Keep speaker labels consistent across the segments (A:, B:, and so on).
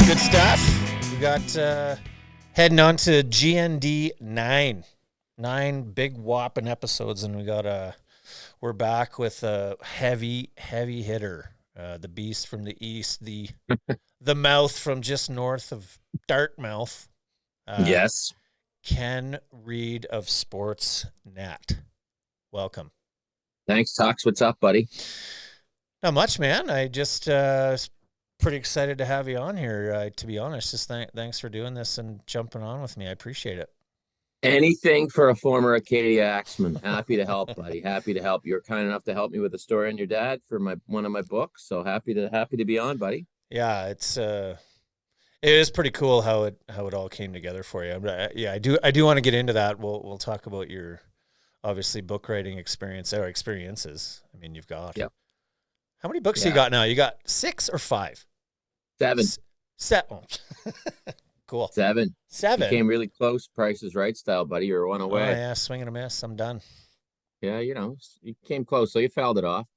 A: Good stuff. We got heading on to GND 9 big whopping episodes, and we're back with a heavy hitter, the beast from the east, the mouth from just north of Dartmouth.
B: Yes.
A: Ken Reid of Sportsnet. Welcome.
B: Thanks, Tox. What's up, buddy?
A: Not much, man. I just pretty excited to have you on here. To be honest, just thanks for doing this and jumping on with me. I appreciate it.
B: Anything for a former Acadia Axeman. Happy to help, buddy. Happy to help. You're kind enough to help me with a story on your dad for one of my books. So happy to be on, buddy.
A: Yeah, it is pretty cool how it all came together for you. Yeah, I do want to get into that. We'll talk about your obviously book writing experiences. I mean, you've got How many books you got now? You got 6 or 5?
B: 7.
A: 7. Cool.
B: 7.
A: 7.
B: You came really close, Price is Right style, buddy. You're one away.
A: Oh, yeah, swing and a miss. I'm done.
B: Yeah, you came close, so you fouled it off.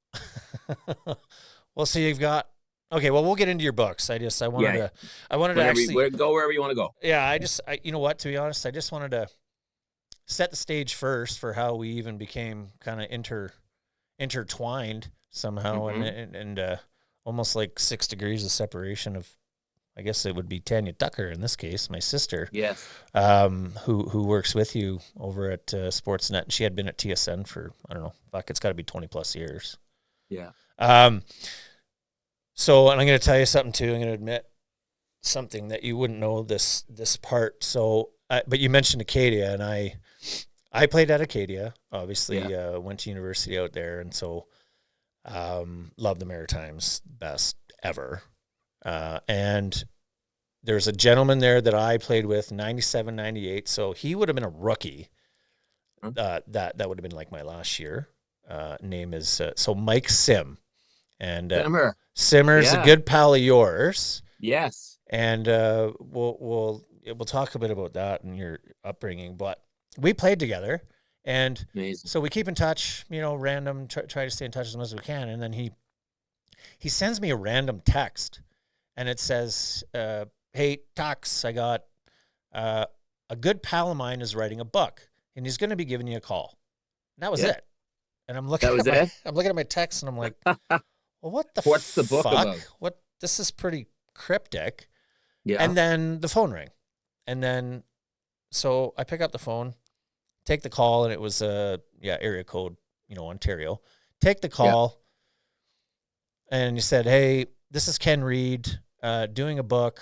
A: Well, so you've got. Okay, well, we'll get into your books. I wanted to actually
B: go wherever you want to go.
A: Yeah, you know what? To be honest, I just wanted to set the stage first for how we even became kind of intertwined somehow, and almost like 6 degrees of separation of, I guess it would be Tanya Tucker in this case, my sister.
B: Yes.
A: Who works with you over at Sportsnet, and she had been at TSN for, I don't know, it's got to be 20 plus years.
B: Yeah.
A: So, and I'm going to tell you something too. I'm going to admit something that you wouldn't know this part. So, but you mentioned Acadia, and I played at Acadia, obviously, went to university out there. And so, love the Maritimes, best ever. And there's a gentleman there that I played with 97, 98. So he would have been a rookie. That would have been like my last year. Name is, Mike Sim. And Simmer's a good pal of yours.
B: Yes.
A: And we'll talk a bit about that and your upbringing. But we played together, and so we keep in touch. Random try to stay in touch as much as we can. And then he sends me a random text, and it says, "Hey, Tox, I got a good pal of mine is writing a book, and he's going to be giving you a call." And that was it. And I'm looking at my text, and I'm like. Well, what's the book about? This is pretty cryptic. Yeah. And then the phone rang. And then, so I pick up the phone, take the call, and it was area code, Ontario. Take the call, and you said, "Hey, this is Ken Reid, doing a book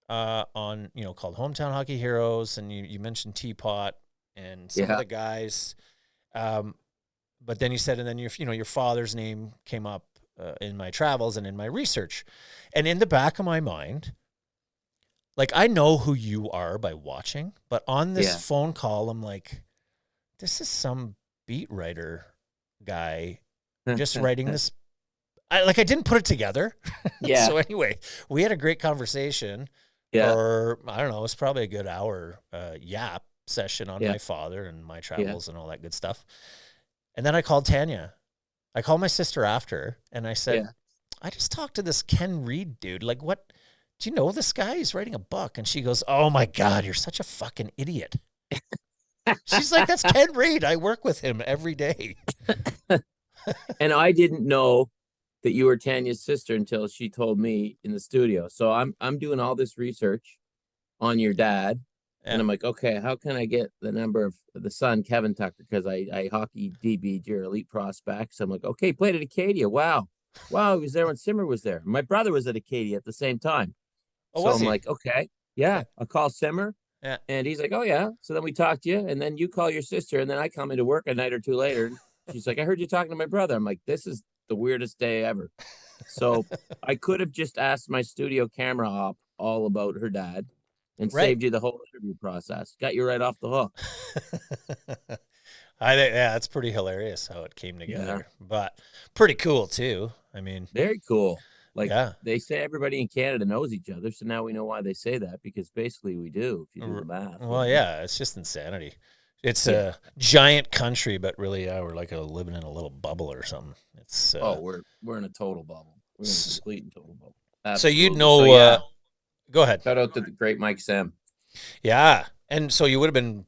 A: on, called Hometown Hockey Heroes," and you mentioned Teapot and some of the guys. But then you said, and then your father's name came up in my travels and in my research. And in the back of my mind, like, I know who you are by watching, but on this phone call, I'm like, this is some beat writer guy just writing this. I didn't put it together. Yeah. So anyway, we had a great conversation. Yeah. Or I don't know, it was probably a good hour yap session on my father and my travels and all that good stuff. And then I called Tanya. I called my sister after, and I said, I just talked to this Ken Reid dude. Like, what? Do you know this guy? He's writing a book. And she goes, "Oh, my God, you're such a fucking idiot." She's like, "That's Ken Reid. I work with him every day."
B: And I didn't know that you were Tanya's sister until she told me in the studio. So I'm doing all this research on your dad. And I'm like, okay, how can I get the number of the son, Kevin Tucker? Because I hockey DB'd your elite prospects. I'm like, okay, played at Acadia. Wow, he was there when Simmer was there. My brother was at Acadia at the same time. Oh, so I'm like, okay, I'll call Simmer. Yeah. And he's like, oh, yeah. So then we talked to you, and then you call your sister, and then I come into work a night or two later. She's like, I heard you talking to my brother. I'm like, this is the weirdest day ever. So I could have just asked my studio camera op all about her dad. And saved you the whole interview process. Got you right off the hook.
A: I think, that's pretty hilarious how it came together. But pretty cool, too. I mean.
B: Very cool. Like, they say everybody in Canada knows each other, so now we know why they say that, because basically we do, if you do the math.
A: Well, it's just insanity. It's a giant country, but really, we're like living in a little bubble or something. It's
B: we're in a total bubble. We're in a complete and total bubble.
A: Absolutely. So you'd know Go ahead.
B: Shout out to the great Mike Sam.
A: Yeah. And so you would have been,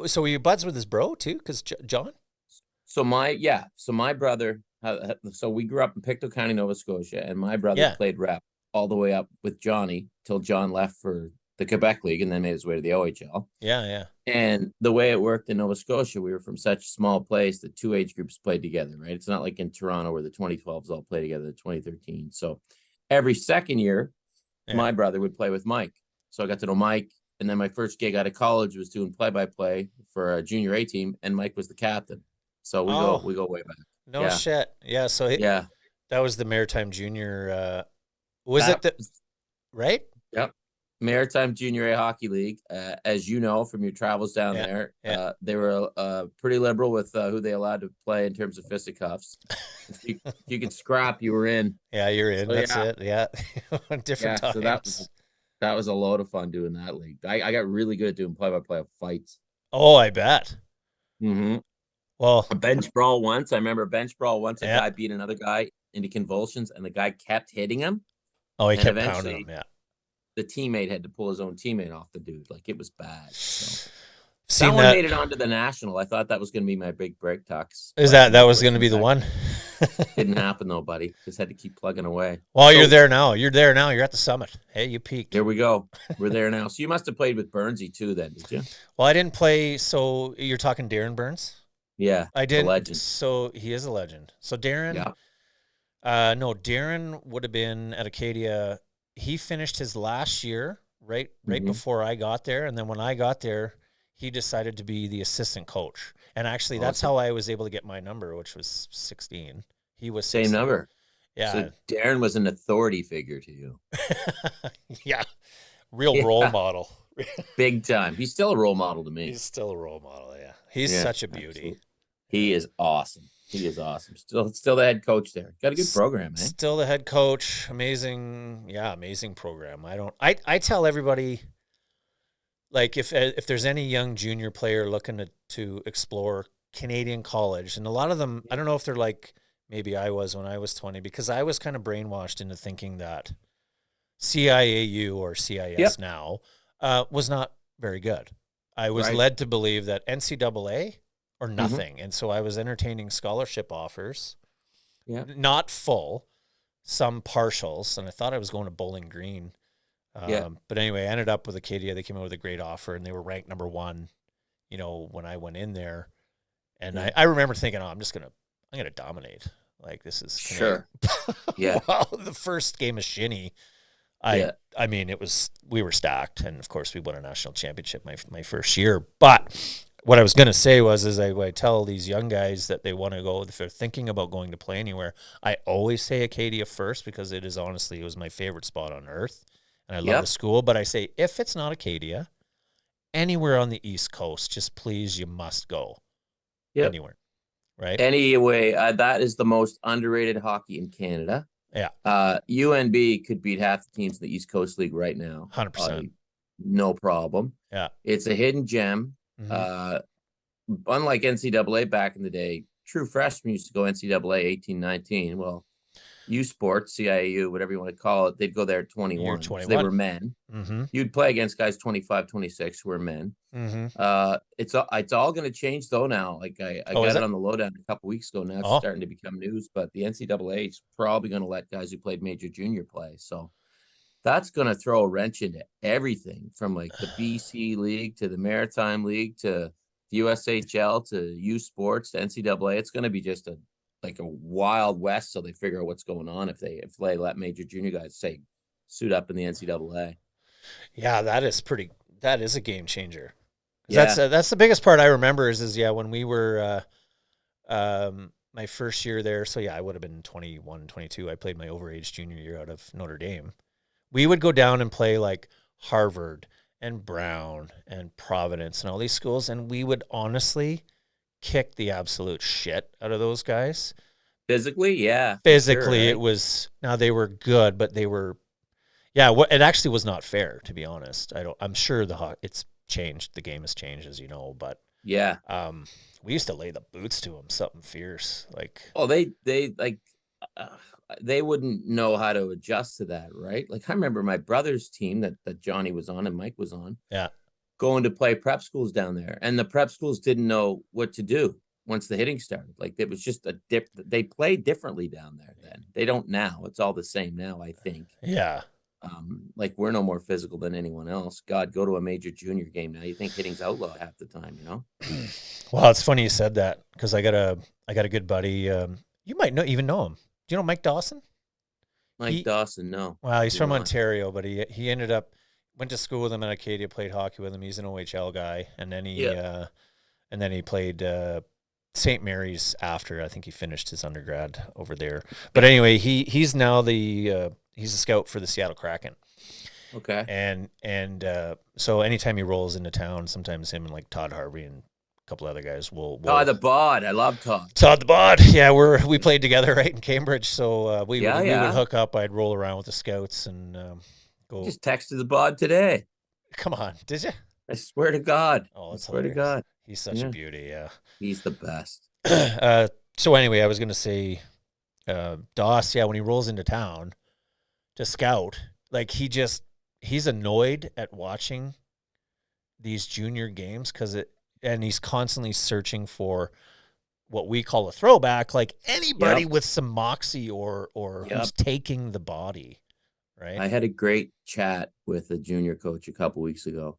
A: so were you buds with his bro too? Because John?
B: So my brother, so we grew up in Pictou County, Nova Scotia, and my brother
A: Yeah.
B: played rep all the way up with Johnny till John left for the Quebec League and then made his way to the OHL.
A: Yeah, yeah.
B: And the way it worked in Nova Scotia, we were from such a small place that two age groups played together, right? It's not like in Toronto where the 2012s all play together, the 2013. So every second year, my brother would play with Mike. So I got to know Mike. And then my first gig out of college was doing play-by-play for a junior A team, and Mike was the captain. So we go way back.
A: No shit. Yeah. So that was the Maritime Junior. Was it the right?
B: Yep. Maritime Junior A Hockey League. As you know from your travels down there, they were pretty liberal with who they allowed to play in terms of fisticuffs. If you could scrap, you were in.
A: Yeah, you're in. So, that's it. Yeah. Different times.
B: So that was a load of fun doing that league. I got really good at doing play-by-play of fights.
A: Oh, I bet.
B: Mm-hmm.
A: Well,
B: a bench brawl once. I remember a bench brawl once. A guy beat another guy into convulsions, and the guy kept hitting him.
A: Oh, he kept pounding him. Yeah.
B: The teammate had to pull his own teammate off the dude. Like, it was bad. So.
A: That
B: one made it onto the national. I thought that was going to be my big break, Tux.
A: Is that was going to be the one?
B: Didn't happen though, buddy. Just had to keep plugging away.
A: Well, you're there now. You're there now. You're at the summit. Hey, you peaked.
B: There we go. We're there now. So you must have played with Burnsy too, then, did you?
A: Well, I didn't play. So you're talking Darren Burns?
B: Yeah,
A: I did. Legend. So he is a legend. So Darren. Yeah. No, Darren would have been at Acadia. He finished his last year right before I got there, and then when I got there, he decided to be the assistant coach. And actually, that's how I was able to get my number, which was 16. He was 16.
B: Same number.
A: Yeah.
B: So Darren was an authority figure to you.
A: Yeah. Real role model.
B: Big time. He's still a role model to me.
A: He's still a role model, yeah. He's such a beauty.
B: Absolutely. He is awesome. He is awesome. Still the head coach there. Got a good program, man.
A: Still the head coach. Amazing. Yeah, amazing program. I tell everybody, like, if there's any young junior player looking to explore Canadian college, and a lot of them, I don't know if they're like maybe I was when I was 20, because I was kind of brainwashed into thinking that CIAU or CIS now was not very good. I was led to believe that NCAA or nothing. And so I was entertaining scholarship offers, not full, some partials, and I thought I was going to Bowling Green. But anyway, I ended up with Acadia. They came out with a great offer, and they were ranked number 1, when I went in there. And I remember thinking, I'm going to dominate. Like, this is
B: sure.
A: Well, the first game of shinny, I mean, we were stacked, and of course we won a national championship my first year. But what I was going to say was, I tell these young guys that they want to go, if they're thinking about going to play anywhere, I always say Acadia first, because it was my favorite spot on earth, and I love the school. But I say, if it's not Acadia, anywhere on the East Coast, just please, you must go. Anywhere. Right.
B: Anyway, that is the most underrated hockey in Canada.
A: Yeah.
B: UNB could beat half the teams in the East Coast League right now.
A: 100%.
B: No problem.
A: Yeah.
B: It's a hidden gem. Unlike NCAA back in the day, true freshmen used to go NCAA 18, 19. Well, U Sports, CIAU, whatever you want to call it, they'd go there at 21. So they were men. You'd play against guys 25, 26 who were men. It's all going to change though now. Like I got it on the lowdown a couple weeks ago. Now it's starting to become news, but the NCAA is probably going to let guys who played major junior play. So that's going to throw a wrench into everything, from like the BC League to the Maritime League to the USHL to U Sports to NCAA. It's going to be just a Wild West, so they figure out what's going on if they let major junior guys say suit up in the NCAA.
A: Yeah, that is a game changer. That's the biggest part I remember is when we were my first year there. So I would have been 21, 22. I played my overage junior year out of Notre Dame. We would go down and play like Harvard and Brown and Providence and all these schools, and we would honestly kick the absolute shit out of those guys.
B: Physically,
A: Physically, it was. Now they were good, but they were. Yeah, it actually was not fair, to be honest. I'm sure it's changed. The game has changed, as you know, but we used to lay the boots to them, something fierce. Like,
B: they like. they wouldn't know how to adjust to that, right? Like I remember my brother's team that Johnny was on and Mike was on.
A: Yeah.
B: Going to play prep schools down there, and the prep schools didn't know what to do once the hitting started. Like it was just they played differently down there then. They don't now. It's all the same now, I think.
A: Yeah.
B: Like we're no more physical than anyone else. God, go to a major junior game now. You think hitting's outlaw half the time, you know?
A: Well, it's funny you said that because I got a good buddy. You might even know him. Do you know Mike Dawson?
B: Mike Dawson, no.
A: Well, he's from Ontario, but he ended up went to school with him at Acadia, played hockey with him. He's an OHL guy, and then he played St. Mary's after. I think he finished his undergrad over there. But anyway, he's now he's a scout for the Seattle Kraken.
B: Okay.
A: And so anytime he rolls into town, sometimes him and like Todd Harvey and a couple other guys will
B: Todd the Bod. I love Todd.
A: Todd the Bod. Yeah, we played together right in Cambridge, so we would hook up. I'd roll around with the scouts and go.
B: Just texted the Bod today.
A: Come on, did you?
B: I swear to God.
A: Oh,
B: I swear to God.
A: He's such a beauty. Yeah,
B: he's the best.
A: So anyway, I was gonna say, Doss. Yeah, when he rolls into town to scout, like he's annoyed at watching these junior games and he's constantly searching for what we call a throwback, like anybody with some moxie or who's taking the body, right?
B: I had a great chat with a junior coach a couple weeks ago,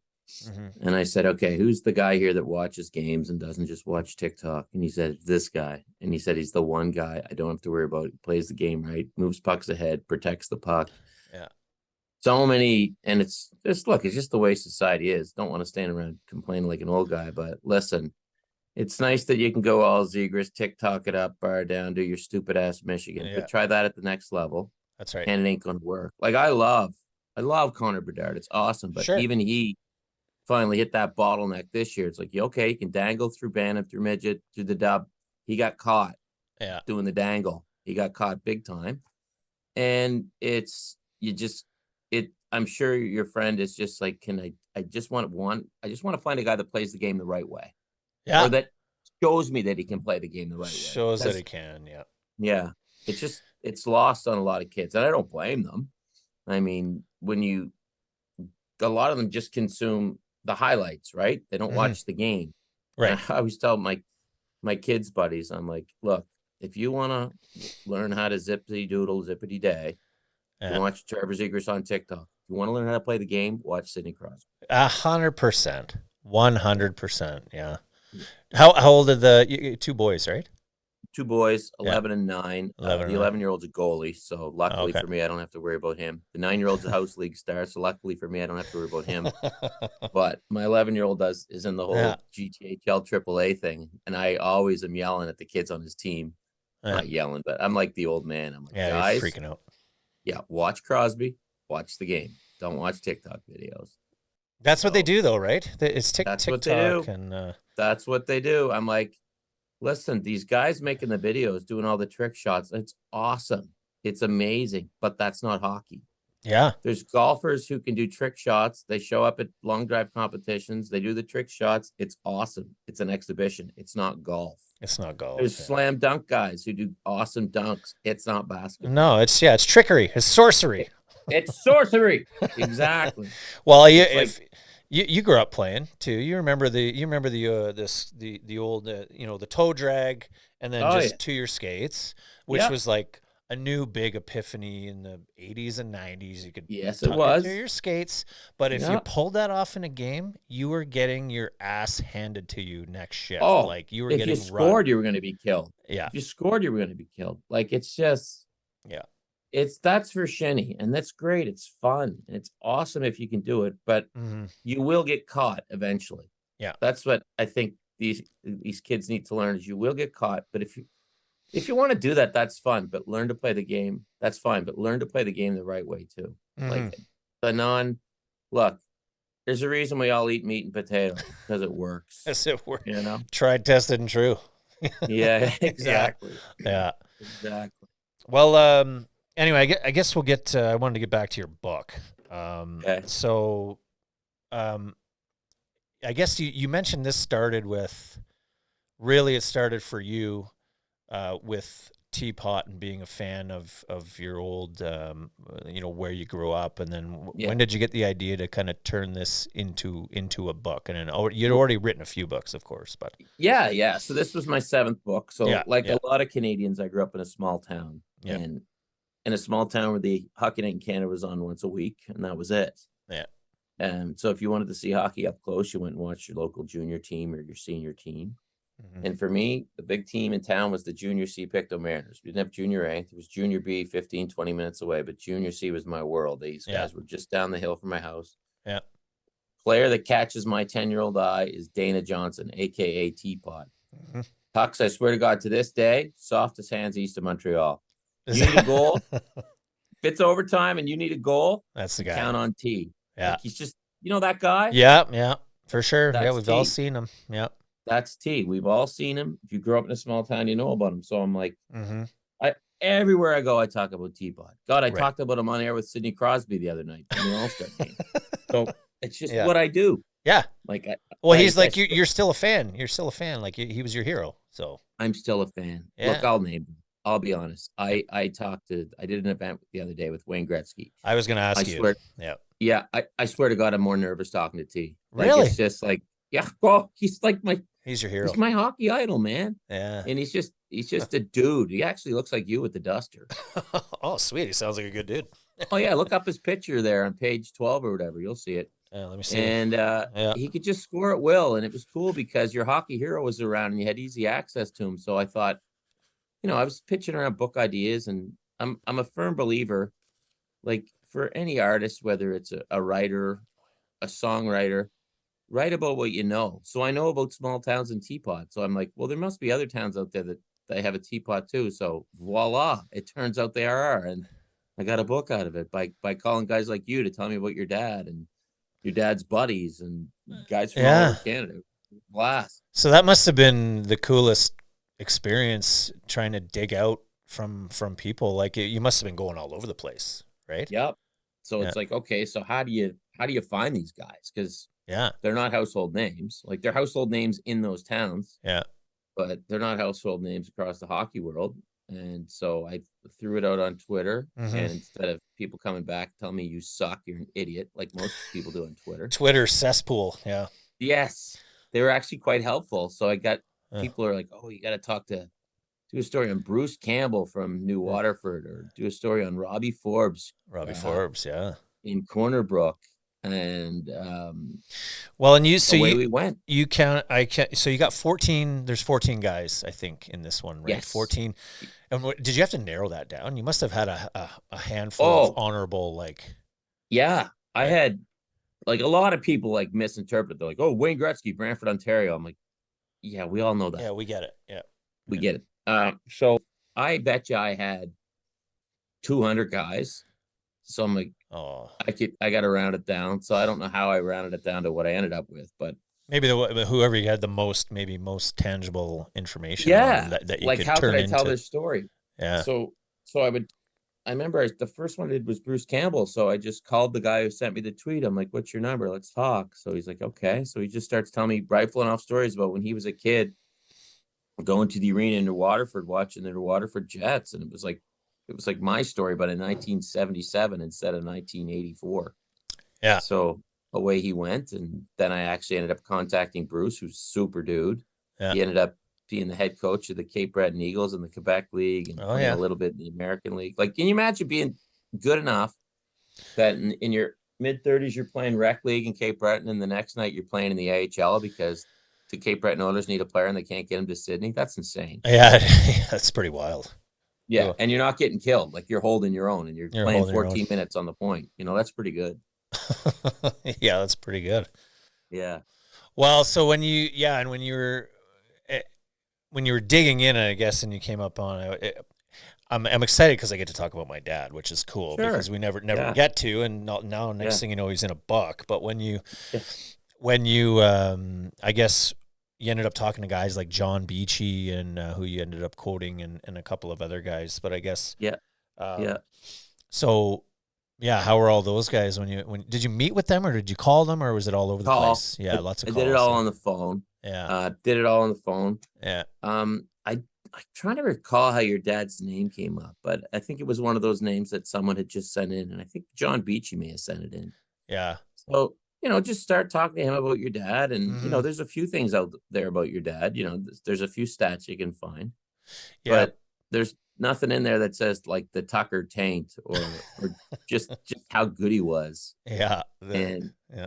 B: and I said, okay, who's the guy here that watches games and doesn't just watch TikTok? And he said, this guy. And he said, he's the one guy I don't have to worry about. He plays the game right, moves pucks ahead, protects the puck.
A: Yeah.
B: So many, and it's just the way society is. Don't want to stand around complaining like an old guy, but listen, it's nice that you can go all Zegras, TikTok it up, bar down, do your stupid ass Michigan, but try that at the next level.
A: That's right.
B: And it ain't going to work. Like I love Connor Bedard. It's awesome. But even he finally hit that bottleneck this year. It's like, okay, you can dangle through Bantam, through midget, through the dub. He got caught doing the dangle. He got caught big time. And I'm sure your friend is just like, I just want to find a guy that plays the game the right way.
A: Yeah.
B: Or that shows me that he can play the game the right way.
A: Shows that he can, yeah.
B: Yeah. It's lost on a lot of kids. And I don't blame them. I mean, a lot of them just consume the highlights, right? They don't watch the game.
A: Right.
B: And I always tell my kids' buddies, I'm like, look, if you want to learn how to zippity doodle, zippity day, you can watch Trevor Zegras on TikTok. If you want to learn how to play the game, watch Sidney Crosby.
A: 100%. 100%. Yeah. How old are the two boys, right?
B: Two boys, 11 and 9.
A: 11
B: the 11-year-old's a goalie, so luckily for me, I don't have to worry about him. The 9-year-old's a house league star, so luckily for me, I don't have to worry about him. But my 11-year-old is in the whole GTHL AAA thing, and I always am yelling at the kids on his team. Not yelling, but I'm like the old man. I'm like, guys,
A: you're freaking out.
B: Yeah, watch Crosby, watch the game. Don't watch TikTok videos.
A: That's what they do, though, right? It's TikTok.
B: That's what they do.
A: And
B: that's what they do. I'm like, listen, these guys making the videos, doing all the trick shots, it's awesome. It's amazing, but that's not hockey.
A: Yeah.
B: There's golfers who can do trick shots. They show up at long drive competitions. They do the trick shots. It's awesome. It's an exhibition. It's not golf.
A: It's not golf.
B: There's slam dunk guys who do awesome dunks. It's not basketball.
A: No, it's trickery. It's sorcery.
B: It's sorcery. Exactly.
A: Well, you grew up playing too. You remember the old the toe drag and then to your skates, which was like a new big epiphany in the 80s and 90s. You could
B: it was
A: to your skates, but if you pulled that off in a game, you were getting your ass handed to you next shift.
B: Oh,
A: like you were
B: if
A: getting
B: you scored, you were going to be killed.
A: Yeah,
B: if you scored, you were going to be killed. Like it's just that's for shinny, and that's great. It's fun and it's awesome if you can do it, but you will get caught eventually.
A: Yeah,
B: that's what I think these kids need to learn is you will get caught. But if you want to do that, that's fun. But learn to play the game. That's fine. But learn to play the game the right way too. Like look, there's a reason we all eat meat and potatoes because it works.
A: Yes, it works.
B: You know,
A: tried, tested, and true.
B: Yeah, exactly.
A: Yeah,
B: exactly.
A: Well, anyway, I guess we'll get. I wanted to get back to your book. So, I guess you mentioned this started with. Really, it started for you with teapot and being a fan of your old, where you grew up, and then
B: Yeah.
A: when did you get the idea to kind of turn this into a book? And then you'd already written a few books, of course, but
B: yeah. So this was my 7th book. So
A: Yeah,
B: like
A: yeah.
B: a lot of Canadians, I grew up in a small town,
A: Yeah.
B: and in a small town where the hockey night in Canada was on once a week, and that was it.
A: Yeah.
B: And so if you wanted to see hockey up close, you went and watched your local junior team or your senior team.
A: Mhm.
B: And for me, the big team in town was the Junior C Pictou Mariners. We didn't have Junior A. There was Junior B 15, 20 minutes away, but Junior C was my world. These
A: Yeah.
B: guys were just down the hill from my house.
A: Yeah.
B: Player that catches my 10-year-old eye is Dana Johnson, a.k.a. Teapot.
A: Mhm.
B: Tucks, I swear to God, to this day, softest hands east of Montreal. You need a goal. If it's overtime and you need a goal,
A: That's the guy.
B: count on T.
A: Yeah.
B: Like he's just, that guy?
A: Yeah, for sure.
B: That's
A: Yeah, we've all
B: T.
A: seen him. Yeah.
B: That's T. We've all seen him. If you grew up in a small town, you know about him. So I'm like,
A: Mm-hmm.
B: everywhere I go, I talk about Teapot. God, I
A: Right.
B: talked about him on air with Sidney Crosby the other night in the All-Star game. So it's just
A: Yeah.
B: what I do.
A: Yeah.
B: Like,
A: He's like, you're still a fan. You're still a fan. Like he was your hero. So
B: I'm still a fan.
A: Yeah.
B: Look, I'll name him. I'll be honest. I did an event the other day with Wayne Gretzky.
A: I was going to ask you.
B: Swear,
A: yeah.
B: Yeah. I swear to God, I'm more nervous talking to T. Like,
A: Really?
B: It's just like, yeah, well, he's like
A: he's your hero.
B: He's my hockey idol, man.
A: Yeah.
B: And he's just a dude. He actually looks like you with the duster.
A: Oh, sweet. He sounds like a good dude.
B: Oh yeah, look up his picture there on page 12 or whatever. You'll see it.
A: Yeah, let me see.
B: And he could just score at will, and it was cool because your hockey hero was around and you had easy access to him. So I thought, I was pitching around book ideas, and I'm a firm believer, like for any artist, whether it's a writer, a songwriter, write about what you know. So I know about small towns and teapot. So I'm like, well, there must be other towns out there that they have a teapot too. So voila, it turns out they are. And I got a book out of it by calling guys like you to tell me about your dad and your dad's buddies and guys from all over Canada. Blast.
A: So that must have been the coolest experience, trying to dig out from people. Like you must have been going all over the place, right?
B: Yep. So it's like, okay, so how do you find these guys? Because they're not household names. Like they're household names in those towns.
A: Yeah.
B: But they're not household names across the hockey world. And so I threw it out on Twitter,
A: Mm-hmm.
B: and instead of people coming back, tell me you suck, you're an idiot, like most people do on Twitter.
A: Twitter cesspool. Yeah.
B: Yes. They were actually quite helpful. So I got people are like, oh, you got to do a story on Bruce Campbell from New Waterford, or do a story on Robbie Forbes.
A: Forbes. Yeah.
B: In Corner Brook. And
A: well, and
B: we went.
A: So you got 14. There's 14 guys, I think, in this one, right?
B: Yes.
A: 14. And did you have to narrow that down? You must have had a handful of honorable, like.
B: Yeah, I had like a lot of people like misinterpret. They're like, "Oh, Wayne Gretzky, Brantford, Ontario." I'm like, yeah, we all know that.
A: Yeah, we get it. Yeah,
B: we get it. So I bet you I had 200 guys. So I'm like, I got to round it down. So I don't know how I rounded it down to what I ended up with, but
A: maybe whoever you had the most tangible information.
B: Yeah,
A: on that you
B: like
A: could
B: how
A: turn
B: could I
A: into.
B: tell their story?
A: Yeah.
B: So I remember the first one I did was Bruce Campbell. So I just called the guy who sent me the tweet. I'm like, "What's your number? Let's talk." So he's like, "Okay." So he just starts telling me, rifling off stories about when he was a kid, going to the arena in New Waterford, watching the New Waterford Jets, and it was like my story, but in 1977 instead of 1984.
A: Yeah.
B: So away he went, and then I actually ended up contacting Bruce, who's super dude.
A: Yeah.
B: He ended up being the head coach of the Cape Breton Eagles in the Quebec League, and playing a little bit in the American League. Like, can you imagine being good enough that in your mid-30s you're playing rec league in Cape Breton, and the next night you're playing in the AHL because the Cape Breton owners need a player and they can't get him to Sydney? That's insane.
A: Yeah, that's pretty wild.
B: Yeah,
A: Cool.
B: and you're not getting killed. Like, you're holding your own, and you're playing 14 minutes on the point. That's pretty good.
A: Yeah, that's pretty good.
B: Yeah.
A: Well, so when you were digging in, I guess, and you came up on it, I'm excited because I get to talk about my dad, which is cool because we never get to, and now next thing you know, he's in a book. But when you I guess you ended up talking to guys like John Beachy and who you ended up quoting, and a couple of other guys. But I guess So how were all those guys when did you meet with them, or did you call them, or was it all over the place? Yeah, lots of calls.
B: I did it all on the phone.
A: Yeah.
B: Did it all on the phone.
A: Yeah.
B: I'm trying to recall how your dad's name came up, but I think it was one of those names that someone had just sent in, and I think John Beachy may have sent it in.
A: Yeah.
B: So, just start talking to him about your dad. And,
A: Mm-hmm.
B: there's a few things out there about your dad. There's a few stats you can find,
A: Yeah.
B: but there's nothing in there that says like the Tucker taint or just how good he was.
A: Yeah.
B: And
A: yeah.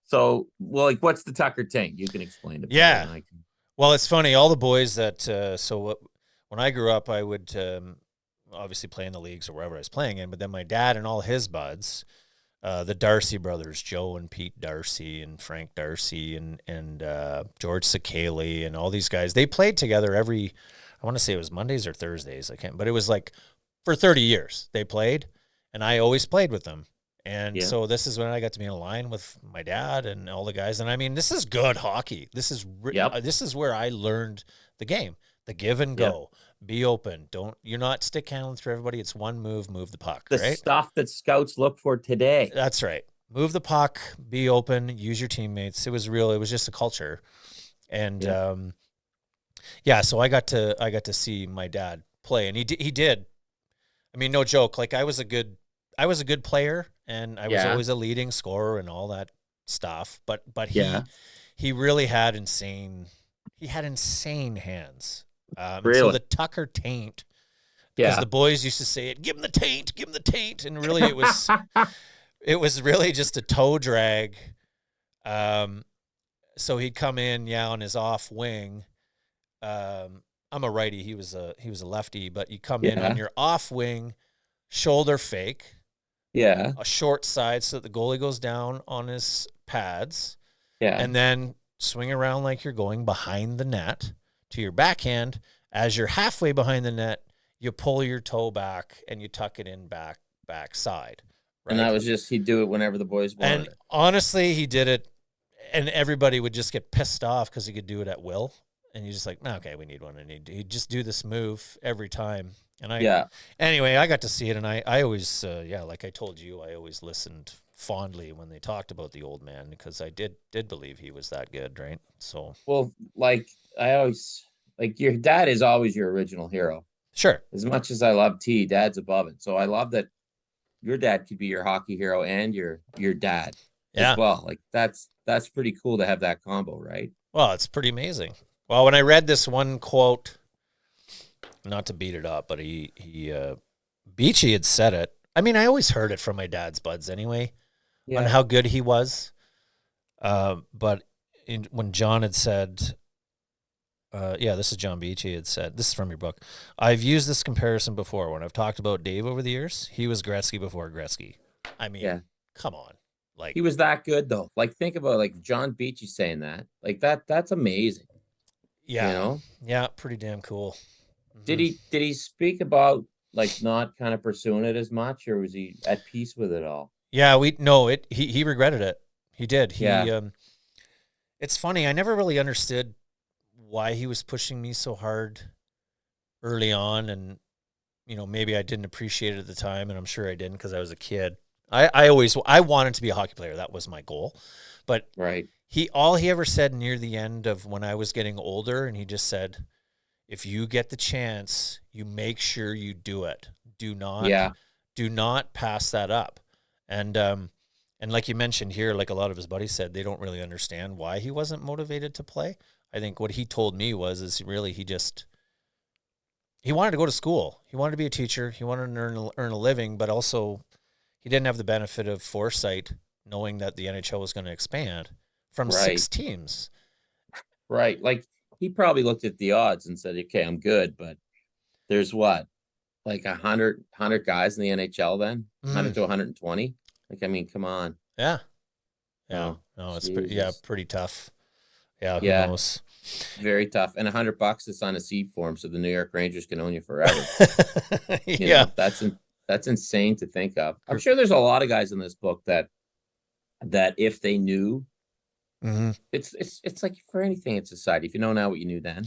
B: so, well, like, what's the Tucker taint? You can explain it better
A: Yeah.
B: than I can.
A: Well, it's funny. All the boys that when I grew up, I would obviously play in the leagues or wherever I was playing in. But then my dad and all his buds, the Darcy brothers, Joe and Pete Darcy and Frank Darcy and George Sekeli and all these guys, they played together every. I want to say it was Mondays or Thursdays. I can't, but it was like for 30 years they played, and I always played with them. And so this is when I got to be in a line with my dad and all the guys. And I mean, this is good hockey. This is this is where I learned the game, the give and go, be open. You're not stick handling through everybody. It's one move the puck,
B: the
A: right?
B: stuff that scouts look for today.
A: That's right. Move the puck, be open, use your teammates. It was real. It was just a culture. And so I got to see my dad play, and he did. I mean, no joke. Like I was a good player, and I was always a leading scorer and all that stuff. But he really had insane hands.
B: Really?
A: So the Tucker taint, because the boys used to say it, give him the taint, and really it was really just a toe drag. So he'd come in, on his off wing. I'm a righty. He was a lefty, but you come in on your off wing, shoulder fake.
B: Yeah.
A: A short side so that the goalie goes down on his pads.
B: Yeah.
A: And then swing around like you're going behind the net to your backhand. As you're halfway behind the net, you pull your toe back and you tuck it in back side. Right?
B: And that was just, he'd do it whenever the boys wanted
A: it. Honestly, he did it, and everybody would just get pissed off because he could do it at will. And you're just like, okay, we need one. And he'd just do this move every time. And anyway, I got to see it, and I always, like I told you, I always listened fondly when they talked about the old man, because I did believe he was that good, right? So,
B: well, like I always, like, your dad is always your original hero.
A: Sure.
B: As much as I love T, Dad's above it. So I love that your dad could be your hockey hero and your dad as well. Like that's pretty cool to have that combo, right?
A: Well, it's pretty amazing. Well, when I read this one quote, not to beat it up, but Beachy had said it. I mean, I always heard it from my dad's buds anyway, on how good he was. But when John had said, this is John Beachy had said, this is from your book, I've used this comparison before when I've talked about Dave over the years. He was Gretzky before Gretzky. I mean, come on. Like,
B: he was that good though. Like, think about like John Beachy saying that. Like that's amazing.
A: Yeah. Yeah, pretty damn cool.
B: Did he speak about like not kind of pursuing it as much, or was he at peace with it all?
A: Yeah, he regretted it. He did. It's funny, I never really understood why he was pushing me so hard early on, and maybe I didn't appreciate it at the time, and I'm sure I didn't because I was a kid. I wanted to be a hockey player. That was my goal. But all he ever said near the end of when I was getting older, and he just said, if you get the chance, you make sure you do it. Do not pass that up. And like you mentioned here, like a lot of his buddies said, they don't really understand why he wasn't motivated to play. I think what he told me is really he wanted to go to school. He wanted to be a teacher. He wanted to earn a living, but also he didn't have the benefit of foresight, knowing that the NHL was going to expand from 6 teams.
B: Right. Like, he probably looked at the odds and said, okay, I'm good, but there's what, like 100 guys in the NHL then? 100 to 120? Like, I mean, come on.
A: Yeah. Yeah. No, it's pretty tough. Yeah, who knows?
B: Very tough. And $100 is on a seed form, so the New York Rangers can own you forever. You know, that's insane to think of. I'm sure there's a lot of guys in this book that if they knew, it's like for anything in society, if you know now what you knew then.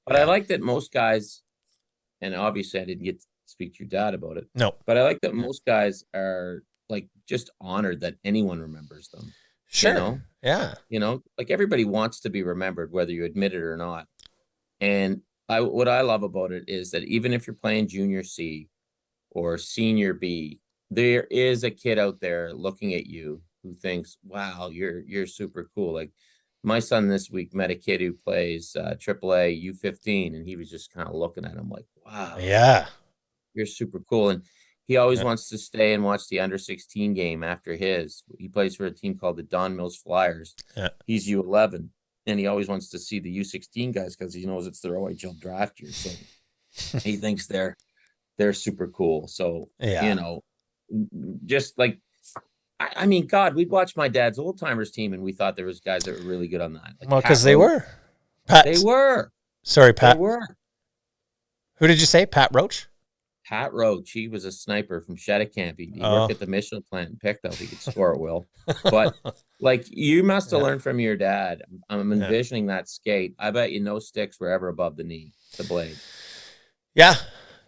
B: But I like that most guys, and obviously I didn't get to speak to your dad about it.
A: No.
B: But I like that most guys are like just honored that anyone remembers them.
A: Sure.
B: You know?
A: Yeah.
B: You know, like everybody wants to be remembered, whether you admit it or not. And what I love about it is that even if you're playing junior C or senior B, there is a kid out there looking at you who thinks, "Wow, you're super cool." Like my son this week met a kid who plays AAA U15, and he was just kind of looking at him like, "Wow,
A: Yeah.
B: you're super cool." And he always
A: Yeah.
B: wants to stay and watch the under 16 game after his. He plays for a team called the Don Mills Flyers.
A: Yeah.
B: He's U11, and he always wants to see the U16 guys because he knows it's their OHL draft year. So he thinks they're super cool. So,
A: Yeah.
B: just like, I mean, God, we'd watch my dad's old timers team and we thought there was guys that were really good on that. Like
A: Well,
B: Pat
A: because they
B: Roach.
A: were. Pat.
B: They were.
A: Sorry,
B: They
A: Pat.
B: were.
A: Who did you say? Pat Roach?
B: Pat Roach. He was a sniper from Shetticamp. He worked at the Michelin plant and picked up. He could score at will. But like, you must have learned from your dad. I'm envisioning that skate. I bet you no sticks were ever above the knee, the blade.
A: Yeah.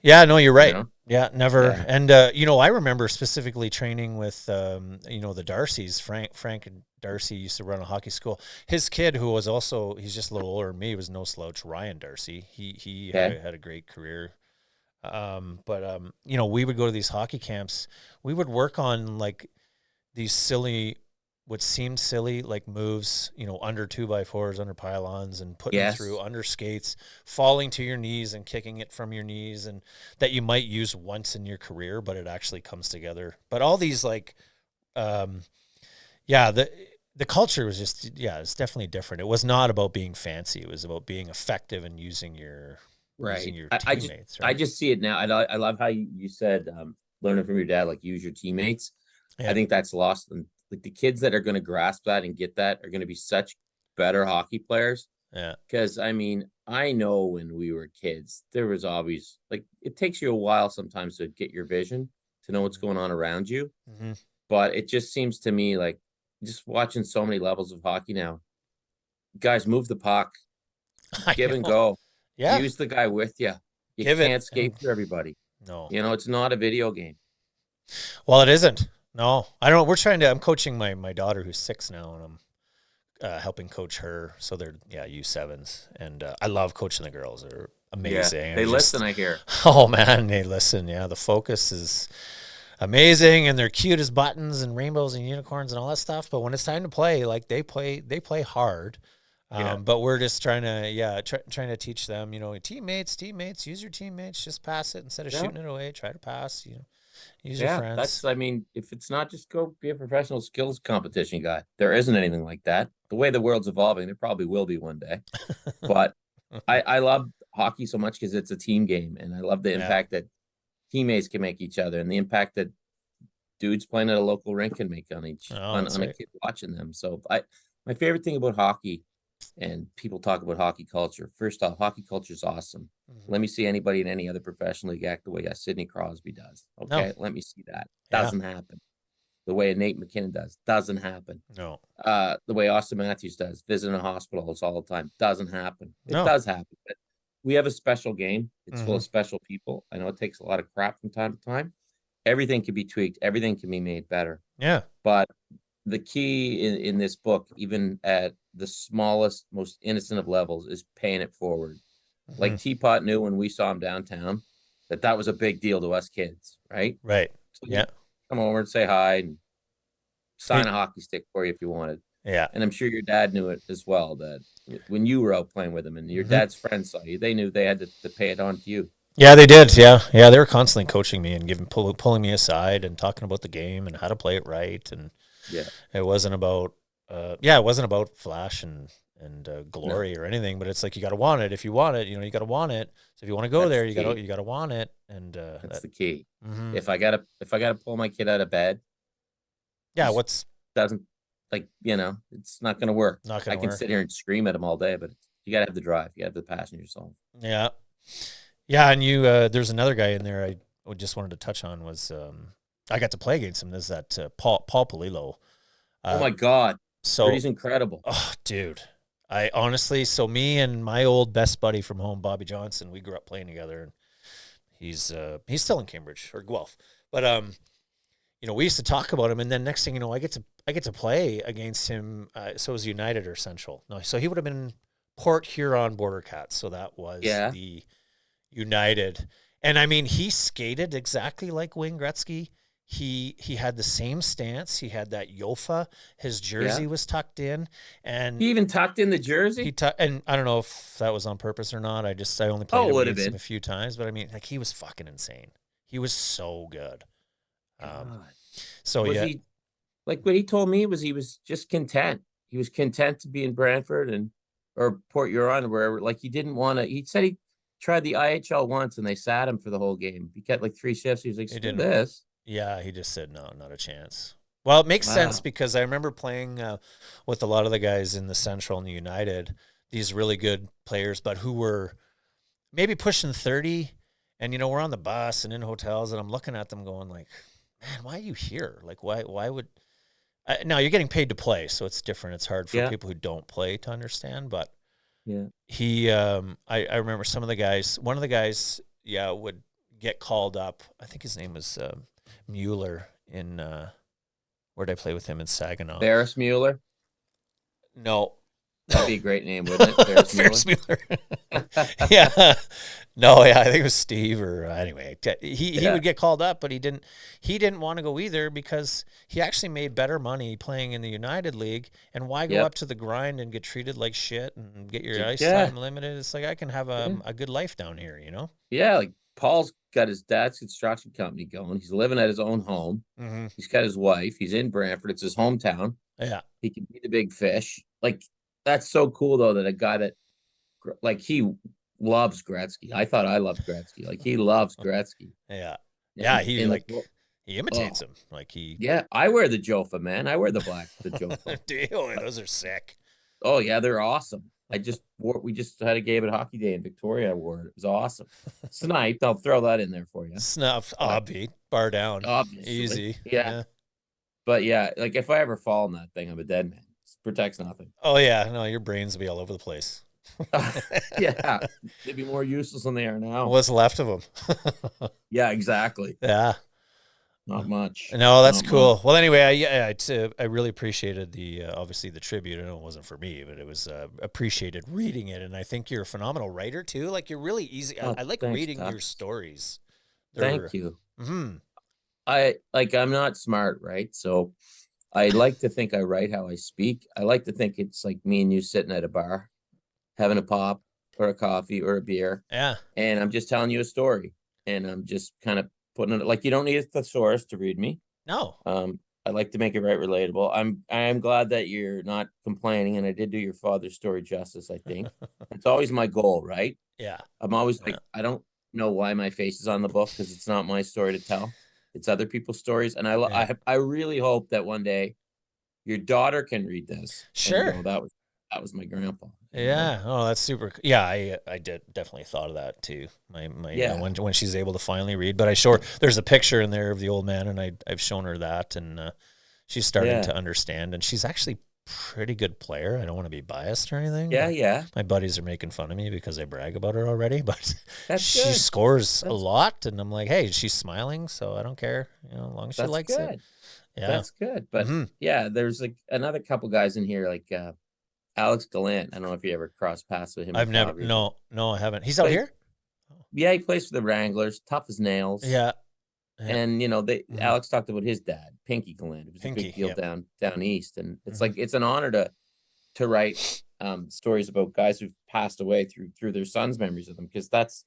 A: Yeah, no, you're right. Yeah, never.
B: Yeah.
A: And, I remember specifically training with, the Darcys. Frank and Darcy used to run a hockey school. His kid, who was also, he's just a little older than me, was no slouch, Ryan Darcy. He had a great career. We would go to these hockey camps. We would work on like these what seemed silly, like moves, under 2x4s, under pylons, and putting through under skates, falling to your knees and kicking it from your knees, and that you might use once in your career, but it actually comes together. But all these the culture was just, it's definitely different. It was not about being fancy. It was about being effective and using your teammates.
B: I just see it now. I love how you said learning from your dad, like use your teammates. Yeah. I think that's lost. And like the kids that are going to grasp that and get that are going to be such better hockey players.
A: Yeah.
B: Because I mean, I know when we were kids, there was always like, it takes you a while sometimes to get your vision, to know what's going on around you.
A: Mm-hmm.
B: But it just seems to me like just watching so many levels of hockey now, guys move the puck, give and go.
A: Yeah.
B: Use the guy with you. You can't skate for everybody.
A: No.
B: It's not a video game.
A: Well, it isn't. No. I don't know. I'm coaching my daughter who's 6 now, and I'm helping coach her. So they're, U7s. And I love coaching the girls. They're amazing.
B: Yeah, they listen, I hear.
A: Oh, man, they listen. Yeah, the focus is amazing, and they're cute as buttons and rainbows and unicorns and all that stuff. But when it's time to play, like they play hard. But we're just trying to teach them, teammates, use your teammates, just pass it instead of shooting it away, try to pass, use your friends.
B: If it's not just go be a professional skills competition guy, there isn't anything like that. The way the world's evolving, there probably will be one day. But I love hockey so much because it's a team game, and I love the impact that teammates can make each other and the impact that dudes playing at a local rink can make on a kid watching them. So my favorite thing about hockey, and people talk about hockey culture. First off, hockey culture is awesome. Mm-hmm. Let me see anybody in any other professional league act the way Sidney Crosby does. Okay, let me see that. Doesn't happen. The way Nate McKinnon doesn't happen.
A: No.
B: The way Austin Matthews does, visiting hospitals all the time, doesn't happen. It does happen, but we have a special game. It's full of special people. I know it takes a lot of crap from time to time. Everything can be tweaked. Everything can be made better.
A: Yeah.
B: But the key in this book, even at the smallest, most innocent of levels, is paying it forward. Mm-hmm. Like Teapot knew when we saw him downtown that was a big deal to us kids, right?
A: Right.
B: So come over and say hi and sign a hockey stick for you if you wanted.
A: Yeah.
B: And I'm sure your dad knew it as well, that when you were out playing with him and your dad's friends saw you, they knew they had to pay it on to you.
A: Yeah, they did. Yeah. Yeah. They were constantly coaching me and pulling me aside and talking about the game and how to play it right. And it wasn't about, flash and glory or anything, but it's like, you got to want it. If you want it, you got to want it. So if you want to go there, you got to want it. And
B: that's the key. Mm-hmm. If I gotta pull my kid out of bed, it's not going to work. I can sit here and scream at him all day, but you got to have the drive. You got to have the passion in yourself.
A: Yeah. Yeah. And there's another guy in there I just wanted to touch on was, I got to play against him. There's that Paul Polillo.
B: Oh my God. So he's incredible.
A: Oh, dude. I honestly, me and my old best buddy from home, Bobby Johnson, we grew up playing together, and he's still in Cambridge or Guelph. But we used to talk about him, and then next thing you know, I get to play against him. So it was United or Central. No, so he would have been Port Huron Border Cats. So that was
B: Yeah.
A: the United. And I mean, he skated exactly like Wayne Gretzky. He had the same stance. He had that Yofa. His jersey
B: Yeah.
A: was tucked in, and
B: He even tucked in the jersey.
A: and I don't know if that was on purpose or not. I only played
B: Oh, it
A: him
B: would have
A: against him
B: been.
A: a few times, but I mean, like he was fucking insane. He was so good.
B: God.
A: So
B: Was
A: yeah,
B: he like what he told me was he was just content. He was content to be in Brantford and or Port Huron or wherever. Like he didn't want to. He said he tried the IHL once and they sat him for the whole game. He kept like 3 shifts. He was like,
A: he
B: screw
A: didn't.
B: this.
A: Yeah, he just said no, not a chance. Well, it makes sense
B: Wow.
A: because I remember playing with a lot of the guys in the Central and the United, these really good players, but who were maybe pushing 30. And, you know, we're on the bus and in hotels, and I'm looking at them going like, man, why are you here? Like, why would now you're getting paid to play, so it's different. It's hard for
B: Yeah.
A: people who don't play to understand, but
B: Yeah.
A: he, I remember some of the guys, one of the guys, yeah, would get called up. I think his name was Mueller in, where did I play with him in Saginaw?
B: Ferris Mueller.
A: No.
B: That'd be a great name, wouldn't it?
A: Ferris Mueller. Yeah. No, yeah, I think it was Steve or anyway. He would get called up, but he didn't want to go either because he actually made better money playing in the United League. And why go up to the grind and get treated like shit and get your ice time limited? It's like I can have a good life down here, you know?
B: Yeah, like Paul's got his dad's construction company going. He's living at his own home.
A: Mm-hmm.
B: He's got his wife. He's in Brantford. It's his hometown.
A: Yeah.
B: He can be the big fish. Like, that's so cool, though, that a guy that, like, he loves Gretzky. I thought I loved Gretzky. Like, he loves Gretzky.
A: Yeah.
B: And
A: Yeah, he imitates him. Like
B: Yeah, I wear the Jofa, man. I wear the Jofa.
A: Damn, those are sick.
B: Oh, yeah, they're awesome. We just had a game at Hockey Day in Victoria. I wore it. It was awesome. Sniped. I'll throw that in there for you.
A: Snuff, bar down.
B: Obviously.
A: Easy.
B: Yeah. But yeah, like if I ever fall in that thing, I'm a dead man. It protects nothing.
A: Oh yeah, no, your brains will be all over the place.
B: Yeah, they'd be more useless than they are now.
A: What's left of them?
B: Yeah, exactly.
A: Yeah.
B: Not much.
A: No, that's cool. Much. Well, anyway, I really appreciated the obviously the tribute. I know it wasn't for me, but it was appreciated reading it. And I think you're a phenomenal writer too. Like you're really easy. I like reading your stories.
B: Thank you.
A: Mm-hmm.
B: I'm not smart, right? So I like to think I write how I speak. I like to think it's like me and you sitting at a bar, having a pop or a coffee or a beer.
A: Yeah.
B: And I'm just telling you a story, and I'm just kind of putting it like you don't need a thesaurus to read me.
A: No.
B: I like to make it right relatable. I'm glad that you're not complaining, and I did do your father's story justice. I think it's always my goal, right?
A: Yeah.
B: I'm always like, I don't know why my face is on the book because it's not my story to tell. It's other people's stories, and I really hope that one day your daughter can read this.
A: Sure.
B: And go, that was my grandpa.
A: Yeah. Oh, that's super. Yeah, I did definitely thought of that too. My you know, when she's able to finally read. But there's a picture in there of the old man, and I've shown her that, and she's starting to understand, and she's actually pretty good player. I don't want to be biased or anything.
B: Yeah.
A: My buddies are making fun of me because I brag about her already, but she
B: good.
A: scores a lot, and I'm like, hey, she's smiling, so I don't care, you know, as long as she likes it. Yeah,
B: that's good. But yeah, there's like another couple guys in here, like Alex Gallant. I don't know if you ever crossed paths with him.
A: I've never. No, I haven't. He's out here.
B: Yeah, he plays for the Wranglers. Tough as nails.
A: Yeah.
B: And you know, Alex talked about his dad, Pinky Gallant. It was a big deal down east, and it's like it's an honor to write stories about guys who've passed away through their sons' memories of them, because that's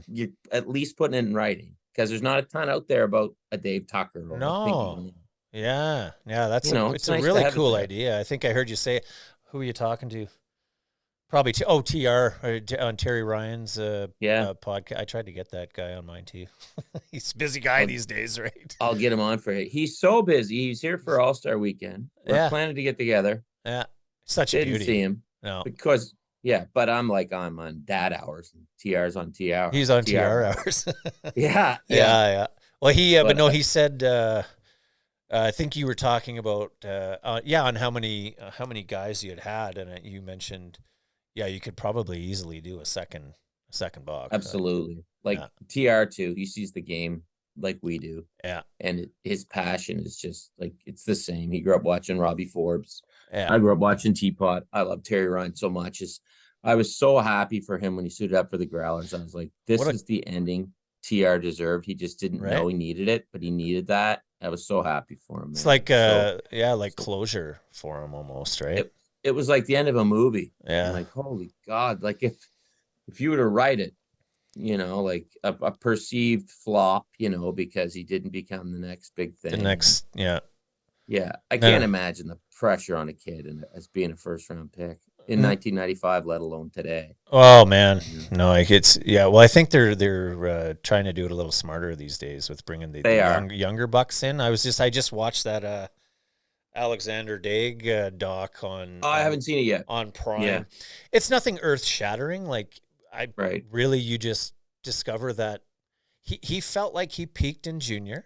B: you're at least putting it in writing, because there's not a ton out there about a Dave Tucker or a Pinky Gallant.
A: Yeah, that's it's nice, a really cool idea. I think I heard you say. Who are you talking to? Probably TR on Terry Ryan's podcast. I tried to get that guy on mine too. He's a busy guy these days, right?
B: I'll get him on for it. He's so busy. He's here for All-Star Weekend. We're planning to get together.
A: Yeah, such a beauty.
B: Didn't see him.
A: No,
B: because but I'm on dad hours. And TR's on TR.
A: He's on TR hours.
B: Yeah.
A: Well, he said. I think you were talking about on how many guys you had, and you mentioned you could probably easily do a second box.
B: Absolutely. TR too. He sees the game like we do.
A: Yeah.
B: And his passion is just like it's the same. He grew up watching Robbie Forbes.
A: Yeah.
B: I grew up watching Teapot. I love Terry Ryan so much. I was so happy for him when he suited up for the Growlers. I was like, this is the ending TR deserved. He just didn't know he needed it, but he needed that. I was so happy for him, man.
A: It's like like closure for him almost, right?
B: It was like the end of a movie.
A: Yeah.
B: I'm like, holy God. Like if you were to write it, you know, like a perceived flop, you know, because he didn't become the next big thing.
A: The next, yeah.
B: Yeah. I can't imagine the pressure on a kid as being a first round pick in 1995, let alone today.
A: Oh man, no, like it's well, I think they're trying to do it a little smarter these days with bringing the younger bucks in. I just watched that Alexander Daig doc on.
B: I haven't seen it yet
A: on Prime. Yeah. It's nothing earth shattering. Like really, you just discover that he felt like he peaked in junior.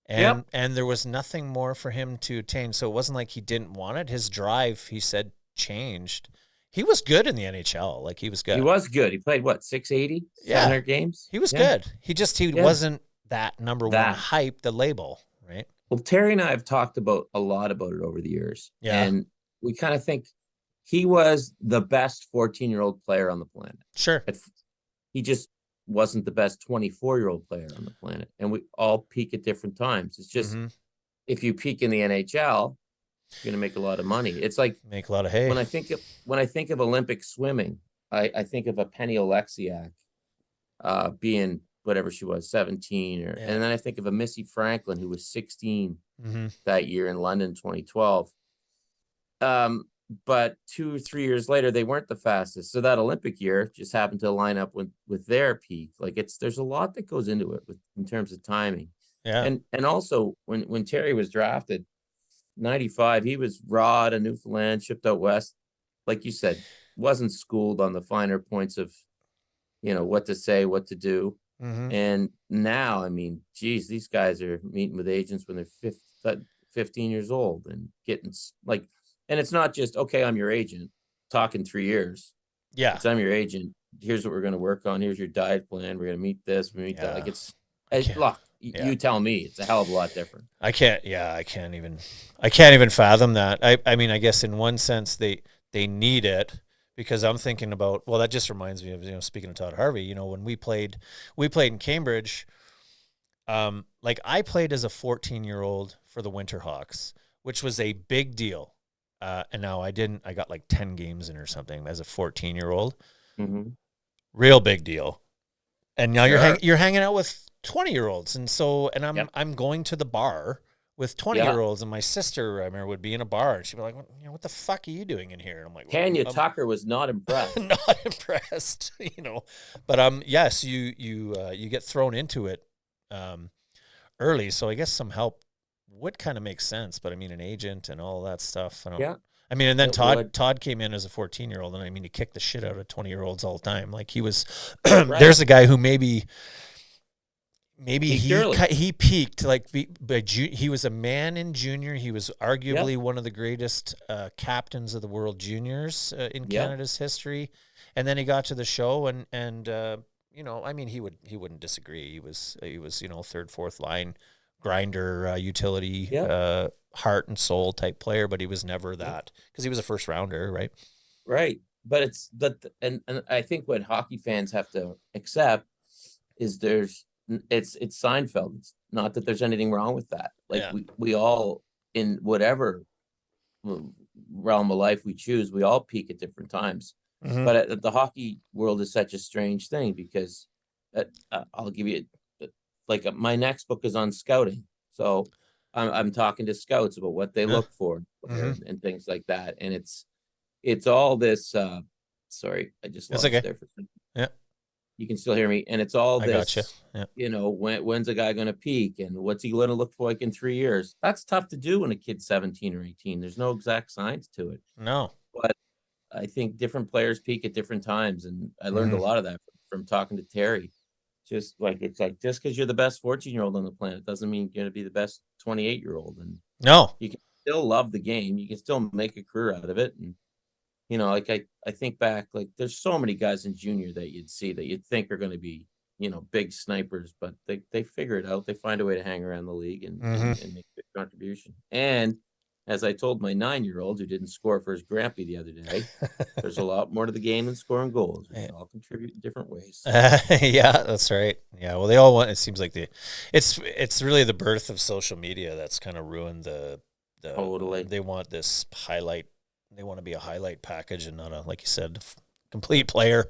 A: And there was nothing more for him to attain. So it wasn't like he didn't want it. His drive, he said, changed. He was good in the NHL. Like he was good.
B: He was good. He played what, 680, 700 games?
A: He was good. He wasn't that number one hype, the label, right?
B: Well, Terry and I have talked a lot about it over the years. Yeah. And we kind of think he was the best 14-year-old player on the planet.
A: Sure.
B: He just wasn't the best 24-year-old player on the planet. And we all peak at different times. It's just if you peak in the NHL, you're gonna make a lot of money. It's like
A: make a lot of hay.
B: When I think of Olympic swimming, I think of a Penny Oleksiak being whatever she was, 17, and then I think of a Missy Franklin who was 16 that year in London 2012. But 2 or 3 years later, they weren't the fastest. So that Olympic year just happened to line up with their peak. Like there's a lot that goes into it in terms of timing.
A: Yeah.
B: And also when Terry was drafted, 95, he was raw out of Newfoundland, shipped out west. Like you said, wasn't schooled on the finer points of, you know, what to say, what to do. And now, I mean, geez, these guys are meeting with agents when they're 15 years old and getting like, and it's not just, okay, I'm your agent, talking 3 years.
A: Yeah.
B: It's I'm your agent. Here's what we're going to work on. Here's your diet plan. We're going to meet this. We meet that. Like look, you tell me, it's a hell of a lot different.
A: I can't even fathom that. I mean, I guess in one sense they need it, because I'm thinking about, well, that just reminds me of, you know, speaking of Todd Harvey, you know, when we played in Cambridge, like I played as a 14-year-old for the Winterhawks, which was a big deal. And now I got like 10 games in or something as a 14-year-old. Real big deal. And now you're hanging out with 20-year-olds. And I'm going to the bar with 20-year-olds, and my sister, I remember, would be in a bar, and she'd be like, you know, what the fuck are you doing in here? And I'm like,
B: Tanya Tucker was not impressed.
A: Not impressed, you know. But yes, you get thrown into it early, so I guess some help would kind of make sense. But I mean, an agent and all that stuff. I mean, and then Todd came in as a 14-year-old, and I mean, he kicked the shit out of 20-year-olds all the time. Like he was, there's a guy who maybe he peaked, like, but he was a man in junior. He was arguably one of the greatest captains of the World Juniors in Canada's history. And then he got to the show, and you know, I mean, he wouldn't disagree. He was you know, third, fourth line grinder, utility, heart and soul type player, but he was never that, because he was a first rounder, right?
B: Right. But and I think what hockey fans have to accept is it's Seinfeld. It's not that there's anything wrong with that. Like we all, in whatever realm of life we choose, we all peak at different times. But the hockey world is such a strange thing, because I'll give you my next book is on scouting. So I'm talking to scouts about what they look for and things like that. And it's all this, sorry, I just lost there for a second.
A: Yeah.
B: You can still hear me. And it's all this,
A: gotcha.
B: You know, when's a guy going to peak, and what's he going to look like in 3 years? That's tough to do when a kid's 17 or 18. There's no exact science to it.
A: No.
B: But I think different players peak at different times. And I learned a lot of that from talking to Terry. Just like, it's like, just because you're the best 14-year-old on the planet doesn't mean you're going to be the best 28-year-old. And
A: no,
B: you can still love the game. You can still make a career out of it. And, you know, like I think back, like there's so many guys in junior that you'd see that you'd think are going to be, you know, big snipers, but they figure it out. They find a way to hang around the league and make a big contribution. And as I told my 9-year-old who didn't score for his grampy the other day, there's a lot more to the game than scoring goals. We all contribute in different ways.
A: Yeah, that's right. Yeah, well, they all want. It seems like it's really the birth of social media that's kind of ruined the.
B: Totally.
A: They want this highlight. They want to be a highlight package and not a, like you said, complete player.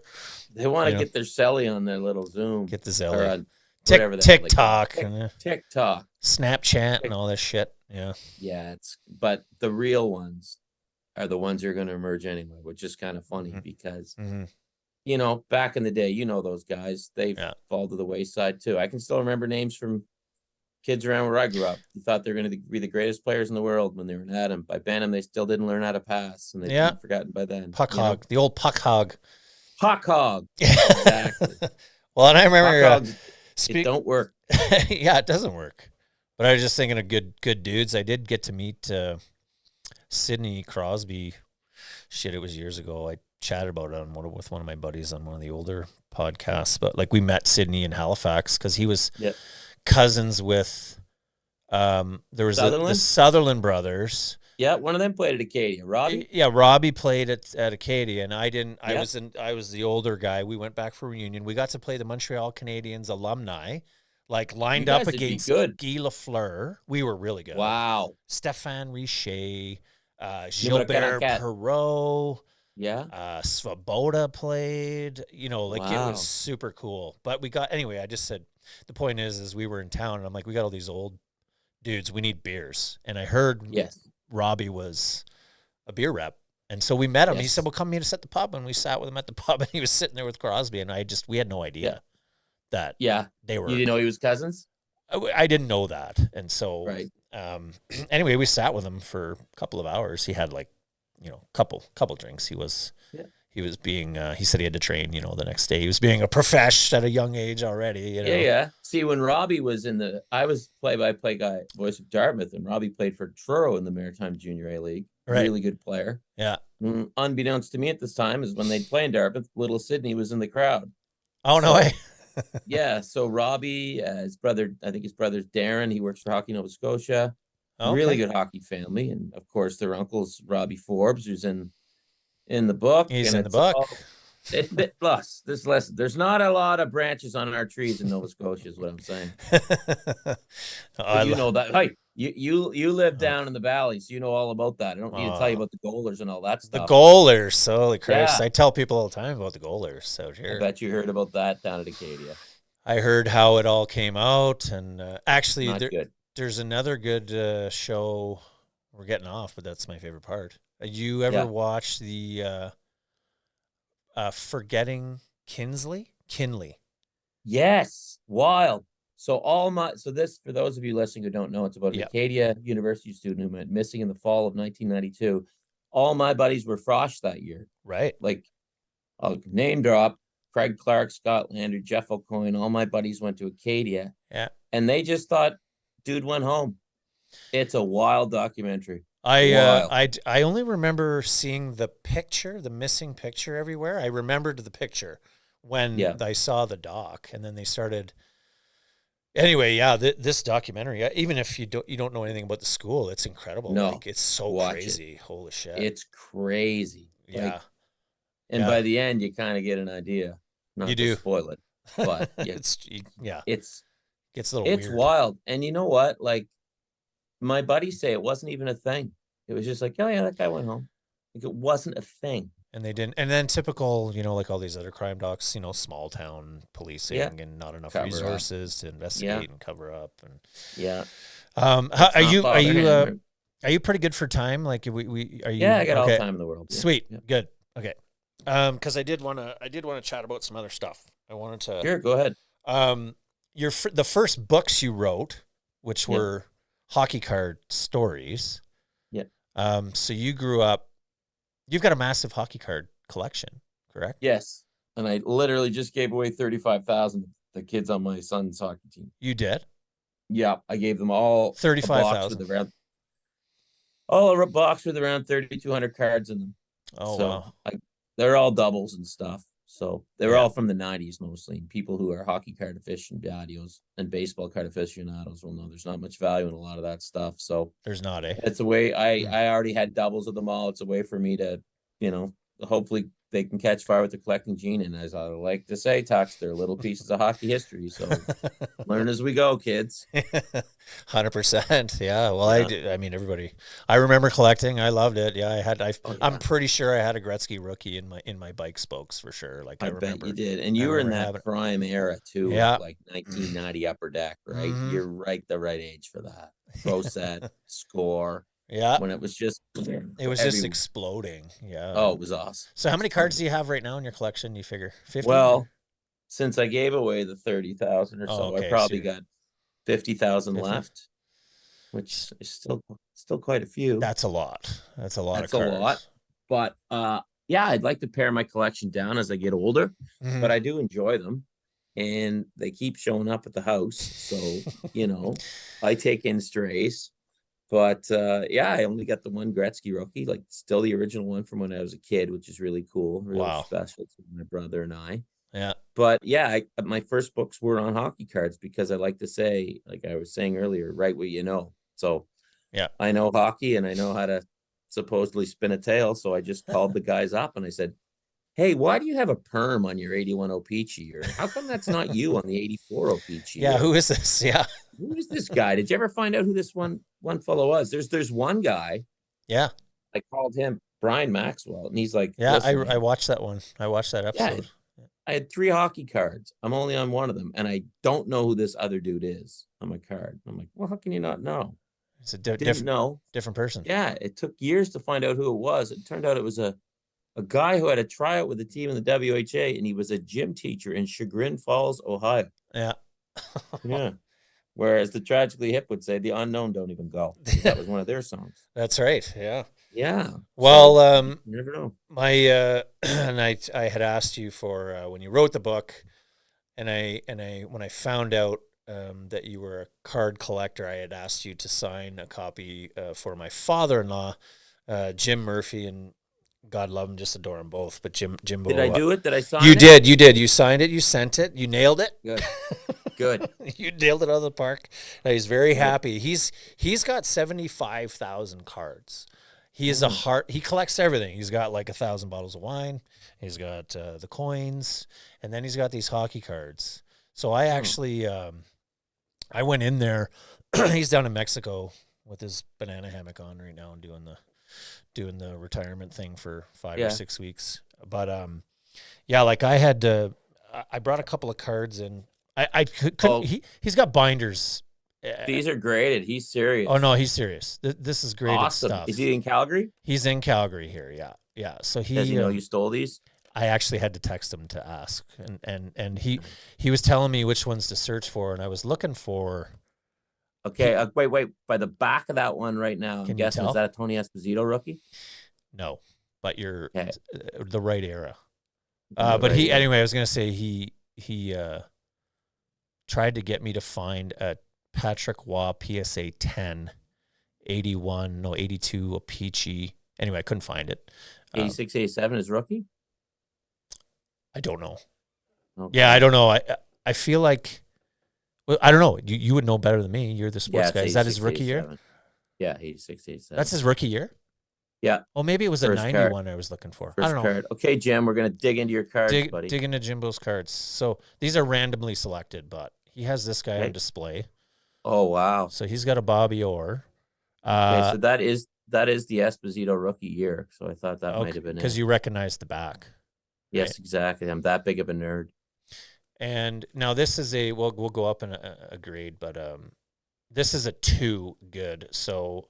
B: They want to get their celly on their little Zoom.
A: Get the zelly.
B: TikTok,
A: TikTok, Snapchat, and all this shit. Yeah.
B: Yeah, but the real ones are the ones that are going to emerge anyway, which is kind of funny because, back in the day, those guys, they fall to the wayside too. I can still remember names from kids around where I grew up. You thought they were going to be the greatest players in the world when they were in Adam. By Bantam, they still didn't learn how to pass, and they'd been forgotten by then.
A: Puck hog, the old puck hog.
B: Puck hog. Exactly.
A: Well, and I remember
B: it don't work.
A: Yeah, it doesn't work. But I was just thinking of good dudes. I did get to meet Sidney Crosby. Shit, it was years ago. I chatted about it with one of my buddies on one of the older podcasts. But like we met Sidney in Halifax because he was cousins with there was the Sutherland brothers.
B: Yeah, one of them played at Acadia. Robbie?
A: Yeah, Robbie played at Acadia, and I didn't. I was the older guy. We went back for reunion. We got to play the Montreal Canadiens alumni, like lined up against Guy Lafleur. We were really good.
B: Wow.
A: Stéphane Richer, Gilbert Perreault.
B: Yeah.
A: Svoboda played. It was super cool. But anyway, I just said the point is we were in town, and I'm like, we got all these old dudes. We need beers, and I heard Robbie was a beer rep. And so we met him. Yes. He said, well, come meet us at the pub. And we sat with him at the pub, and he was sitting there with Crosby. And we had no idea that they were.
B: You didn't know he was cousins?
A: I didn't know that. And so, anyway, we sat with him for a couple of hours. He had couple drinks. He was being, he said he had to train, the next day. He was being a professional at a young age already.
B: Yeah. See, when Robbie was I was play-by-play guy, voice of Dartmouth, and Robbie played for Truro in the Maritime Junior A League. Right. Really good player.
A: Yeah.
B: Unbeknownst to me at this time is when they'd play in Dartmouth, little Sydney was in the crowd.
A: Oh, no way.
B: Yeah. So Robbie, his brother's Darren. He works for Hockey Nova Scotia. Okay. Really good hockey family. And of course, their uncle's Robbie Forbes, who's in the book.
A: He's in the book.
B: Plus, there's not a lot of branches on our trees in Nova Scotia, is what I'm saying. You know that. Hey, you live down in the valley, so you know all about that. I don't need to tell you about the goalers and all that stuff.
A: The goalers, holy Christ. Yeah. I tell people all the time about the goalers out here.
B: I bet you heard about that down at Acadia.
A: I heard how it all came out, and actually there's another good show. We're getting off, but that's my favorite part. You ever watch the Forgetting Kinley?
B: Yes, wild. So this, for those of you listening who don't know, it's about an Acadia University student who went missing in the fall of 1992. All my buddies were Frosh that year.
A: Right.
B: Like, I'll name drop, Craig Clark, Scott Lander, Jeff O'Coin. All my buddies went to Acadia.
A: Yeah.
B: And they just thought, dude went home. It's a wild documentary.
A: I only remember seeing the missing picture everywhere. I remembered the picture when I saw the doc, and then they started. Anyway, this documentary, even if you don't know anything about the school, it's incredible. No, it's so crazy. Holy shit,
B: it's crazy.
A: Yeah,
B: by the end, you kind of get an idea. Not to spoil it, but
A: it's gets a little.
B: It's
A: weird.
B: Wild, and you know what? Like, my buddies say it wasn't even a thing. It was just like, oh yeah, that guy went home. Like, it wasn't a thing.
A: And they didn't. And then typical, like all these other crime docs, small town policing and not enough resources to investigate and cover up. And are you pretty good for time? Like are you?
B: Yeah, I got all the time in the world. Yeah.
A: Sweet, good, okay. Because I did want to chat about some other stuff. I wanted to.
B: Sure, go ahead.
A: The first books you wrote, which were hockey card stories.
B: Yeah.
A: So you grew up. You've got a massive hockey card collection, correct?
B: Yes. And I literally just gave away 35,000 to the kids on my son's hockey team.
A: You did?
B: Yeah. I gave them all
A: 35,000.
B: A box with around 3,200 cards in them.
A: Oh, so wow.
B: They're all doubles and stuff. So they were all from the 90s mostly. People who are hockey card aficionados and baseball card aficionados will know there's not much value in a lot of that stuff. So
A: there's not, eh?
B: it's a way I already had doubles of them all. It's a way for me to, hopefully they can catch fire with the collecting gene. And as I like to say, Tux, they're little pieces of hockey history. So learn as we go, kids.
A: 100%. Yeah. Well, I mean, everybody. I remember collecting. I loved it. Yeah, I'm pretty sure I had a Gretzky rookie in my bike spokes for sure. Like I remember.
B: Bet you did, and you were in that prime era too.
A: Yeah.
B: Like 1990 Upper Deck, right? Mm-hmm. You're right, the right age for that. Pro set, score.
A: Yeah.
B: When it was just
A: just exploding. Yeah.
B: Oh, it was awesome.
A: So how many cards do you have right now in your collection? You figure 50?
B: Well, since I gave away the 30,000 or so, I probably got 50,000 left, which is still quite a few.
A: That's a lot. That's a lot of cards.
B: A lot. But I'd like to pare my collection down as I get older, but I do enjoy them. And they keep showing up at the house. So, I take in strays. But I only got the one Gretzky rookie, like still the original one from when I was a kid, which is really cool, really special to my brother and I.
A: Yeah.
B: But my first books were on hockey cards because I like to say, like I was saying earlier, write what you know. So I know hockey and I know how to supposedly spin a tail. So I just called the guys up and I said, hey, why do you have a perm on your 81 O-Pee-Chee? Or how come that's not you on the 84 O-Pee-Chee?
A: Yeah, who is this? Yeah.
B: Who is this guy? Did you ever find out who this one fellow was? There's one guy.
A: Yeah.
B: I called him Brian Maxwell, and he's like,
A: yeah, I watched that one. I watched that episode.
B: Yeah, I had 3 hockey cards. I'm only on one of them, and I don't know who this other dude is on my card. I'm like, well, how can you not know?
A: It's a different person.
B: Yeah, it took years to find out who it was. It turned out it was a guy who had a tryout with the team in the WHA, and he was a gym teacher in Chagrin Falls, Ohio.
A: Yeah.
B: Yeah. Whereas the Tragically Hip would say, the unknown don't even go. That was one of their songs.
A: That's right. Yeah.
B: Yeah.
A: Well,
B: you never know.
A: My and I had asked you for when you wrote the book, and when I found out that you were a card collector, I had asked you to sign a copy for my father-in-law, Jim Murphy, and God love him, just adore them both. But Jimbo,
B: did I do it? Did I sign
A: it? You did. You signed it. You sent it. You nailed it.
B: Good.
A: You nailed it out of the park. He's very happy. He's got 75,000 cards. He is he collects everything. He's got like 1,000 bottles of wine. He's got the coins, and then he's got these hockey cards. So I actually, I went in there. He's down in Mexico with his banana hammock on right now and doing the retirement thing for 5 or 6 weeks. But like I brought a couple of cards in. I couldn't. He's got binders.
B: These are graded. He's serious.
A: Oh no, he's serious. This is graded stuff.
B: Is he in Calgary?
A: He's in Calgary here. Yeah. So
B: does he know you stole these?
A: I actually had to text him to ask, and he was telling me which ones to search for, and I was looking for.
B: Okay, wait. By the back of that one right now, I'm guessing, is that a Tony Esposito rookie?
A: No, but you're the right era. But anyway, I was gonna say he tried to get me to find a Patrick Waugh PSA 10, 81, 82 O-Pee-Chee. Anyway, I couldn't find it.
B: 86, 87 is rookie?
A: I don't know.
B: Okay.
A: Yeah, I don't know. I feel like, well, I don't know. You would know better than me. You're the sports guy. Is that his rookie
B: 87.
A: year?
B: Yeah, 86, 87.
A: That's his rookie year?
B: Yeah.
A: Well, maybe it was a 91 I was looking for. I don't know.
B: Card. Okay, Jim, we're going to dig into your cards, buddy.
A: Dig into Jimbo's cards. So these are randomly selected, but he has this guy on display.
B: Oh, wow.
A: So he's got a Bobby Orr.
B: Okay, so that is the Esposito rookie year. So I thought that might have been it.
A: Because you recognize the back.
B: Yes,
A: right?
B: Exactly. I'm that big of a nerd.
A: And now this is we'll go up in a grade, but this is a 2 good. So,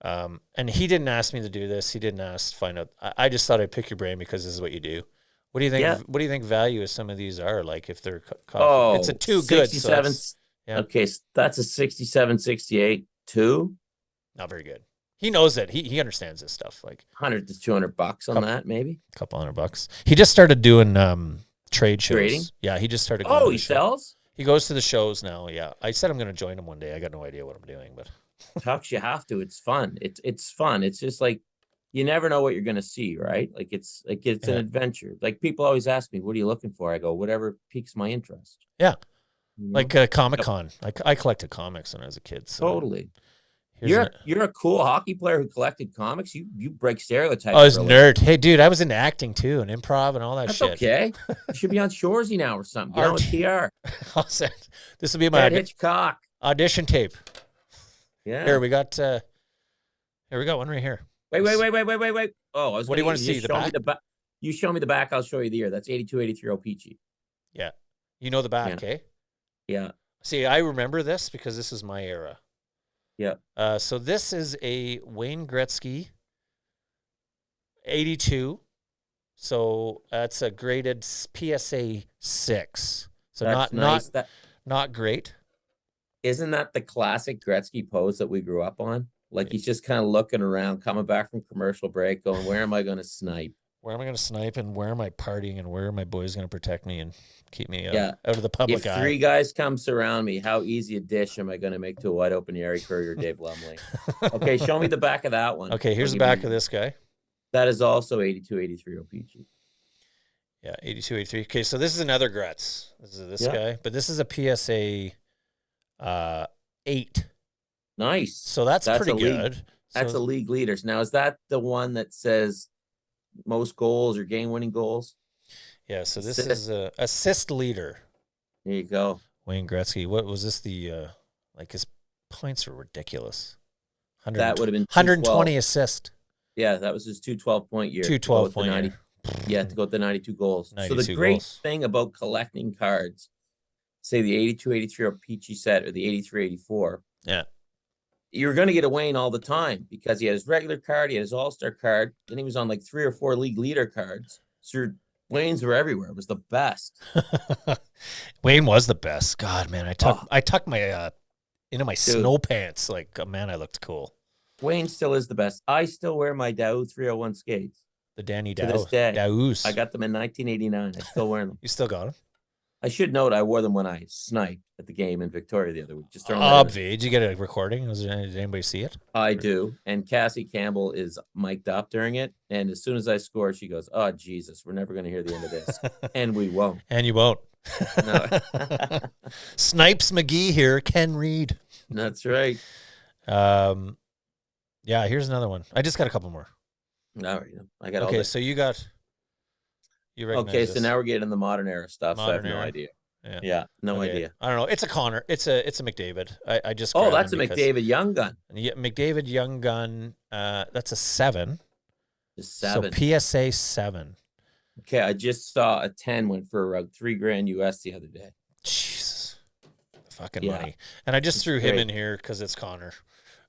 A: and he didn't ask me to do this. He didn't ask to find out. I just thought I'd pick your brain because this is what you do. What do you think? Yeah. What do you think value of some of these are? Like if they're it's a 2 good.
B: 67. So okay, so that's a 67, 68, 2.
A: Not very good. He knows it. He understands this stuff. Like
B: $100 to $200 on that, maybe.
A: A couple $100. He just started doing trade shows.
B: Trading?
A: Yeah, he just started.
B: He sells.
A: He goes to the shows now. Yeah, I said I'm going to join him one day. I got no idea what I'm doing, but
B: Tux, you have to. It's fun. It's fun. It's just like you never know what you're going to see, right? Like it's an adventure. Like people always ask me, what are you looking for? I go, whatever piques my interest.
A: Yeah.
B: You know?
A: Like Comic-Con. I collected comics when I was a kid. So
B: Totally. You're a cool hockey player who collected comics. You break stereotypes.
A: I was nerd. Hey, dude, I was into acting too and improv and all that
B: That's
A: shit.
B: Okay. You should be on Shoresy now or something. Get on with TR.
A: This will be my
B: Hitchcock
A: audition tape.
B: Yeah.
A: Here we got one right here.
B: Wait. Oh,
A: what do you want to see? The back?
B: You show me the back, I'll show you the year. That's 82-83 O-Pee-Chee.
A: Yeah. You know the back,
B: yeah.
A: Eh?
B: Yeah.
A: See, I remember this because this is my era.
B: Yeah.
A: So this is a Wayne Gretzky 82. So that's a graded PSA 6. So
B: that's nice.
A: Not great.
B: Isn't that the classic Gretzky pose that we grew up on? Like he's just kind of looking around, coming back from commercial break, going, where am I going to snipe?
A: Where am I going to snipe, and where am I partying, and where are my boys going to protect me and keep me out of the public eye?
B: If 3 guys come surround me, how easy a dish am I going to make to a wide open Yari Courier, Dave Lumley? Okay, show me the back of that one.
A: Okay, here's the back of this guy.
B: That is also 82-83 O-Pee-Chee.
A: Yeah, 82-83. Okay, so this is another Gretz. This is this guy, but this is a PSA 8.
B: Nice.
A: So that's pretty good.
B: That's a league leader. Now, is that the one that says most goals or game-winning goals?
A: Yeah, so this is a assist leader.
B: There you go.
A: Wayne Gretzky. What was this? Like his points were ridiculous.
B: That would have been
A: 120 assist.
B: Yeah, that was his 212-point year.
A: 212-point year.
B: Yeah, to go with the 92 goals.
A: 92
B: so the great thing about collecting cards, say the 82-83 O-Pee-Chee set or the 83-84.
A: Yeah.
B: You're going to get a Wayne all the time because he had his regular card, he had his all-star card, then he was on like 3 or 4 league leader cards. So Waynes were everywhere. It was the best.
A: Wayne was the best. God, man, I tucked my into my snow pants. Like, man, I looked cool.
B: Wayne still is the best. I still wear my Dow 301 skates.
A: The Danny Dow.
B: To this day.
A: Dows.
B: I got them in 1989. I still wear them.
A: You still got them?
B: I should note I wore them when I sniped at the game in Victoria the other week. Just
A: did you get a recording? Did anybody see it?
B: I do. And Cassie Campbell is mic'd up during it. And as soon as I score, she goes, "Oh, Jesus, we're never going to hear the end of this." And we won't.
A: And you won't.
B: No.
A: Snipes McGee here, Ken Reid.
B: That's right.
A: Yeah, here's another one. I just got a couple more.
B: All right. I got
A: okay, so you recognize
B: so now we're getting the modern era stuff. So I have no idea. Yeah, no idea.
A: I don't know. It's a Connor. It's a McDavid. I just
B: that's a McDavid Young Gun.
A: Yeah, McDavid Young Gun. That's a 7.
B: A 7.
A: So PSA 7.
B: Okay, I just saw a 10 went for around $3,000 US the other day.
A: Jesus, fucking money. And I just threw him in here because it's Connor.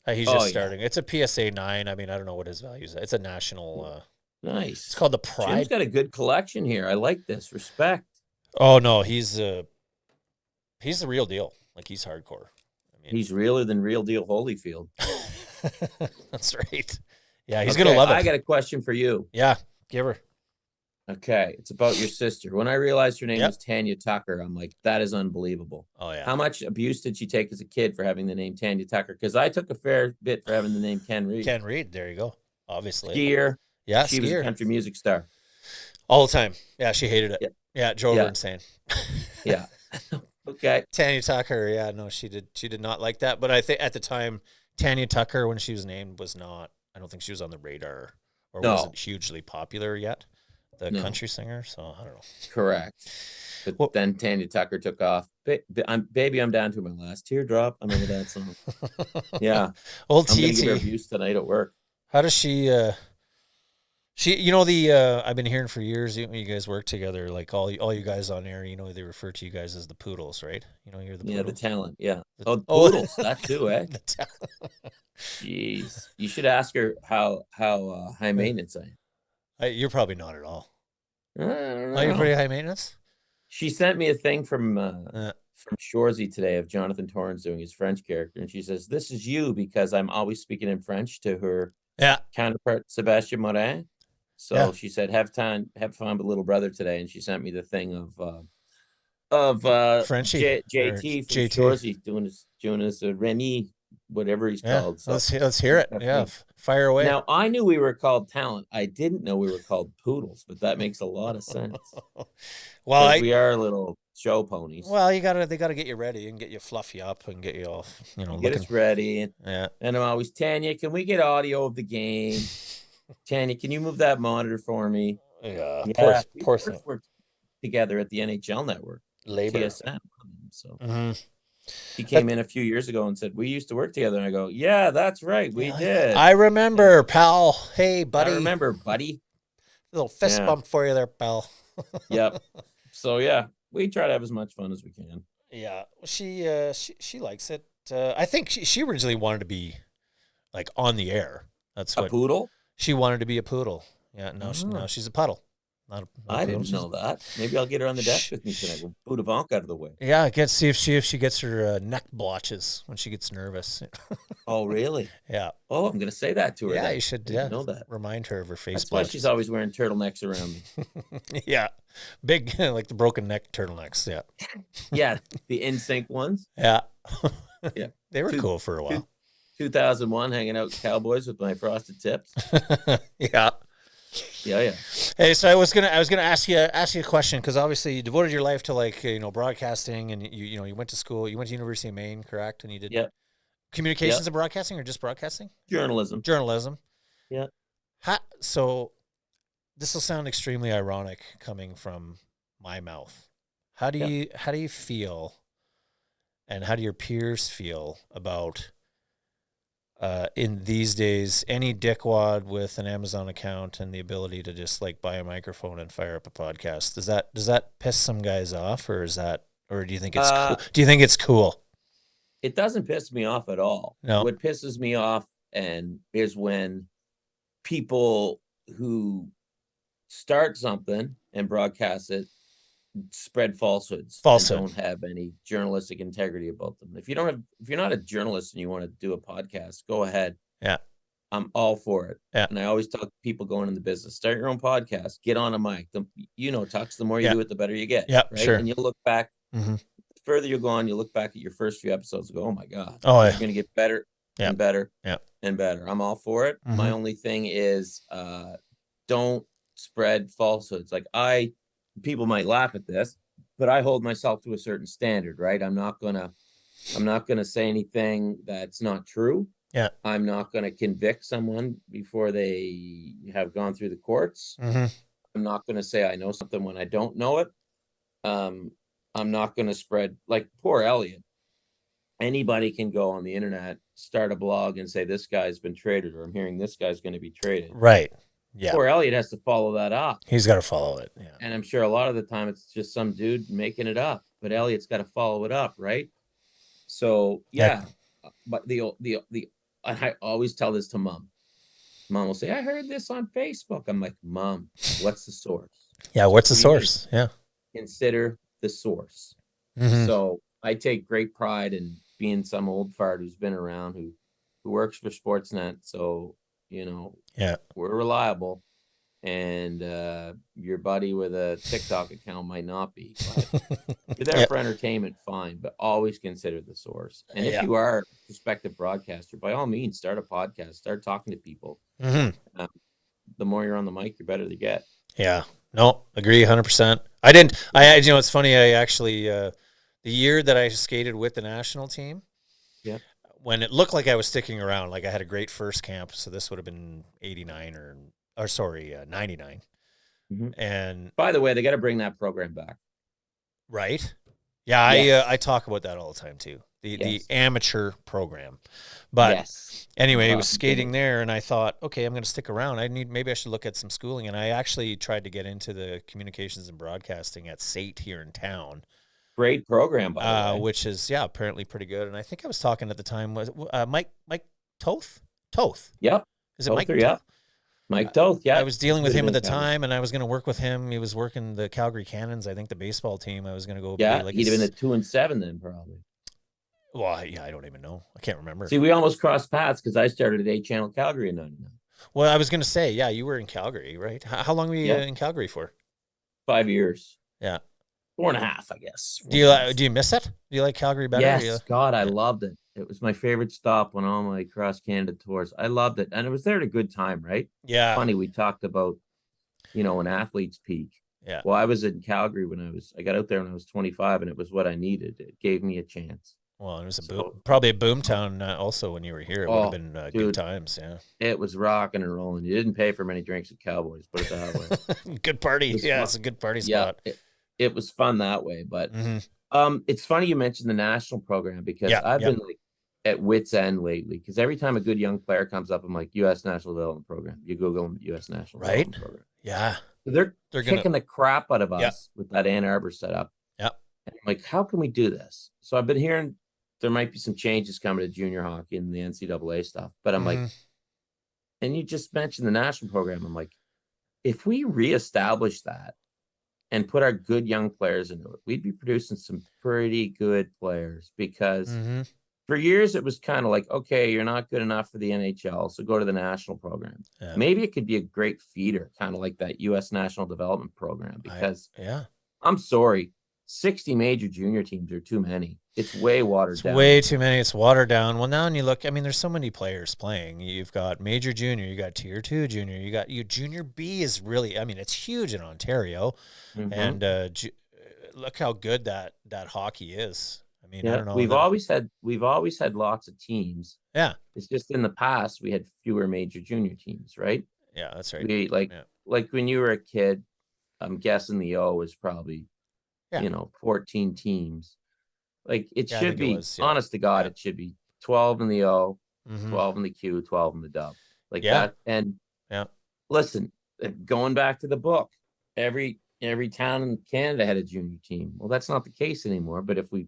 A: He's just starting. It's a PSA 9. I mean, I don't know what his value is. It's a national.
B: Nice.
A: It's called the Pride.
B: Jim's got a good collection here. I like this. Respect.
A: Oh no, he's the real deal. Like he's hardcore. I mean,
B: he's realer than real deal Holyfield.
A: That's right. Yeah, he's gonna love it.
B: I got a question for you.
A: Yeah, give her.
B: Okay, it's about your sister. When I realized her name was Tanya Tucker, I'm like, that is unbelievable.
A: Oh yeah.
B: How much abuse did she take as a kid for having the name Tanya Tucker? Because I took a fair bit for having the name Ken Reid.
A: Ken Reid, there you go. Obviously.
B: Skier.
A: Yeah,
B: she was a country music star.
A: All the time. Yeah, she hated it. Yeah, it drove her insane.
B: Yeah. Okay.
A: Tanya Tucker, yeah, no, she did not like that. But I think at the time, Tanya Tucker, when she was named, I don't think she was on the radar or wasn't hugely popular yet, the country singer. So I don't know.
B: Correct. But then Tanya Tucker took off. Baby, I'm down to my last teardrop. I remember that song. Yeah.
A: Old
B: I'm
A: TT.
B: gonna give her abuse tonight at work.
A: How does she I've been hearing for years, you guys work together, like all you guys on air, they refer to you guys as the Poodles, right? You're the Poodle.
B: Yeah, the talent. Yeah. Poodles, that too, eh? Jeez. You should ask her how high maintenance I am.
A: You're probably not at all.
B: Are
A: you pretty high maintenance?
B: She sent me a thing from Shoresy today of Jonathan Torrance doing his French character, and she says, "This is you because I'm always speaking in French to her counterpart Sébastien Morin." So she said, have fun with little brother today. And she sent me the thing of
A: Frenchie
B: JT from Shoresy doing his Remy whatever he's
A: Yeah,
B: called. So
A: let's hear it. Yeah, fire away.
B: Now, I knew we were called Talent. I didn't know we were called Poodles, but that makes a lot of sense.
A: Well,
B: we are little show ponies.
A: Well, they gotta get you ready and get you fluffy up and get you all,
B: Get us ready. And,
A: yeah.
B: And I'm always, Tanya, can we get audio of the game? Tanya, can you move that monitor for me?
A: Yeah.
B: Poor thing. Worked together at the NHL Network.
A: Labor.
B: TSN. So he came in a few years ago and said, we used to work together. And I go, yeah, that's right. We did.
A: I remember, pal. Hey, buddy.
B: I remember, buddy.
A: A little fist bump for you there, pal.
B: Yep. So, yeah, we try to have as much fun as we can.
A: Yeah. She likes it. I think she originally wanted to be like on the air. That's what.
B: A poodle?
A: She wanted to be a poodle. Yeah. No, she's a puddle.
B: I didn't know that. Maybe I'll get her on the desk with me tonight. We'll put Evanka out of the way.
A: Yeah, see if she gets her neck blotches when she gets nervous.
B: Oh, really?
A: Yeah.
B: Oh, I'm gonna say that to her.
A: Yeah, you should. Yeah,
B: know that.
A: Remind her of her face.
B: That's why she's always wearing turtlenecks around
A: me. Yeah, big like the broken neck turtlenecks. Yeah.
B: Yeah, the NSYNC ones.
A: Yeah.
B: Yeah,
A: they were cool for a while.
B: 2001, hanging out with Cowboys with my frosted tips.
A: Yeah.
B: Yeah.
A: Hey, so I was gonna ask you a question, because obviously you devoted your life to broadcasting, and you went to school, you went to University of Maine, correct? And you did communications and broadcasting, or just broadcasting?
B: Journalism. Yeah.
A: So this will sound extremely ironic coming from my mouth. How do you feel, and how do your peers feel about in these days, any dickwad with an Amazon account and the ability to just like buy a microphone and fire up a podcast? Does that piss some guys off, or do you think it's cool? Do you think it's cool?
B: It doesn't piss me off at all.
A: No.
B: What pisses me off is when people who start something and broadcast it spread falsehoods. And don't have any journalistic integrity about them. If you're not a journalist and you want to do a podcast, go ahead.
A: Yeah.
B: I'm all for it.
A: Yeah.
B: And I always tell people going in the business, start your own podcast, get on a mic. Tux, the more you do it, the better you get.
A: Yeah,
B: right?
A: Sure.
B: And you'll look back, the further you go on, you look back at your first few episodes and go, oh my God.
A: Oh, yeah.
B: You're going to get better and better and better. I'm all for it. My only thing is don't spread falsehoods. Like people might laugh at this, but I hold myself to a certain standard, right? I'm not gonna say anything that's not true.
A: Yeah.
B: I'm not gonna convict someone before they have gone through the courts. I'm not gonna say I know something when I don't know it. I'm not gonna spread, like poor Elliot. Anybody can go on the internet, start a blog, and say this guy's been traded, or I'm hearing this guy's going to be traded.
A: Right. Yeah.
B: Poor Elliot has to follow that up.
A: He's got to follow it. Yeah.
B: And I'm sure a lot of the time it's just some dude making it up, but Elliot's got to follow it up, right? So but I always tell this to Mom. Mom will say, I heard this on Facebook. I'm like, Mom, what's the source?
A: Yeah, what's the source? Yeah.
B: Consider the source. So I take great pride in being some old fart who's been around, who works for Sportsnet. So, we're reliable, and your buddy with a TikTok account might not be. But you're there for entertainment, fine, but always consider the source. And if you are a prospective broadcaster, by all means, start a podcast, start talking to people. The more you're on the mic, the better they get.
A: Yeah. No, agree 100%. It's funny. I actually, the year that I skated with the national team, when it looked like I was sticking around, like I had a great first camp. So this would have been 89 99. And
B: by the way, they got to bring that program back.
A: Right. Yeah. I talk about that all the time too. The amateur program. But anyway, I was skating there, and I thought, okay, I'm going to stick around. Maybe I should look at some schooling. And I actually tried to get into the communications and broadcasting at SAIT here in town.
B: Great program, by the way.
A: Which is, apparently pretty good. And I think I was talking at the time, was Mike Toth? Toth.
B: Yep.
A: Is it Mike Toth?
B: Yeah. Mike Toth, yeah.
A: I was dealing with him at the time, and I was going to work with him. He was working the Calgary Cannons, I think the baseball team. I was going to go.
B: Yeah, he'd have been at 2-7 then, probably.
A: Well, I don't even know. I can't remember.
B: See, we almost crossed paths because I started at 8 Channel Calgary in 99.
A: Well, I was going to say, you were in Calgary, right? How long were you in Calgary for?
B: 5 years.
A: Yeah.
B: 4.5, I guess.
A: Do you miss it? Do you like Calgary better?
B: Yes, God, I loved it. It was my favorite stop on all my cross Canada tours. I loved it, and it was there at a good time, right?
A: Yeah.
B: Funny, we talked about an athlete's peak.
A: Yeah.
B: Well, I was in Calgary I got out there when I was 25, and it was what I needed. It gave me a chance.
A: Well, it was probably a boom town also when you were here. It would have been
B: dude,
A: good times. Yeah.
B: It was rocking and rolling. You didn't pay for many drinks at Cowboys, put it that way.
A: Good party. It's a good party spot.
B: It was fun that way. But it's funny you mentioned the national program because I've been like at wit's end lately because every time a good young player comes up, I'm like, U.S. National Development Program. You Google them, U.S. National Development Program.
A: Yeah.
B: They're kicking the crap out of us with that Ann Arbor setup.
A: Yep.
B: And I'm like, how can we do this? So I've been hearing there might be some changes coming to junior hockey and the NCAA stuff. But I'm like, and you just mentioned the national program. I'm like, if we reestablish that and put our good young players into it, we'd be producing some pretty good players because for years it was kind of like, okay, you're not good enough for the NHL, so go to the national program. Yeah. Maybe it could be a great feeder, kind of like that U.S. National Development Program because I'm sorry, 60 major junior teams are too many. It's way watered down.
A: Way too many. It's watered down. Well, now when you look, I mean, there's so many players playing. You've got major junior, you got tier 2 junior, you got junior B is really, I mean, it's huge in Ontario. And look how good that hockey is. I mean, I don't know.
B: We've always had lots of teams.
A: Yeah.
B: It's just in the past we had fewer major junior teams, right?
A: Yeah, that's right.
B: We like when you were a kid, I'm guessing the O was probably 14 teams. Like it should be, honest to God, it should be 12 in the O, 12 in the Q, 12 in the dub. Like that. And listen, going back to the book, every town in Canada had a junior team. Well, that's not the case anymore. But if we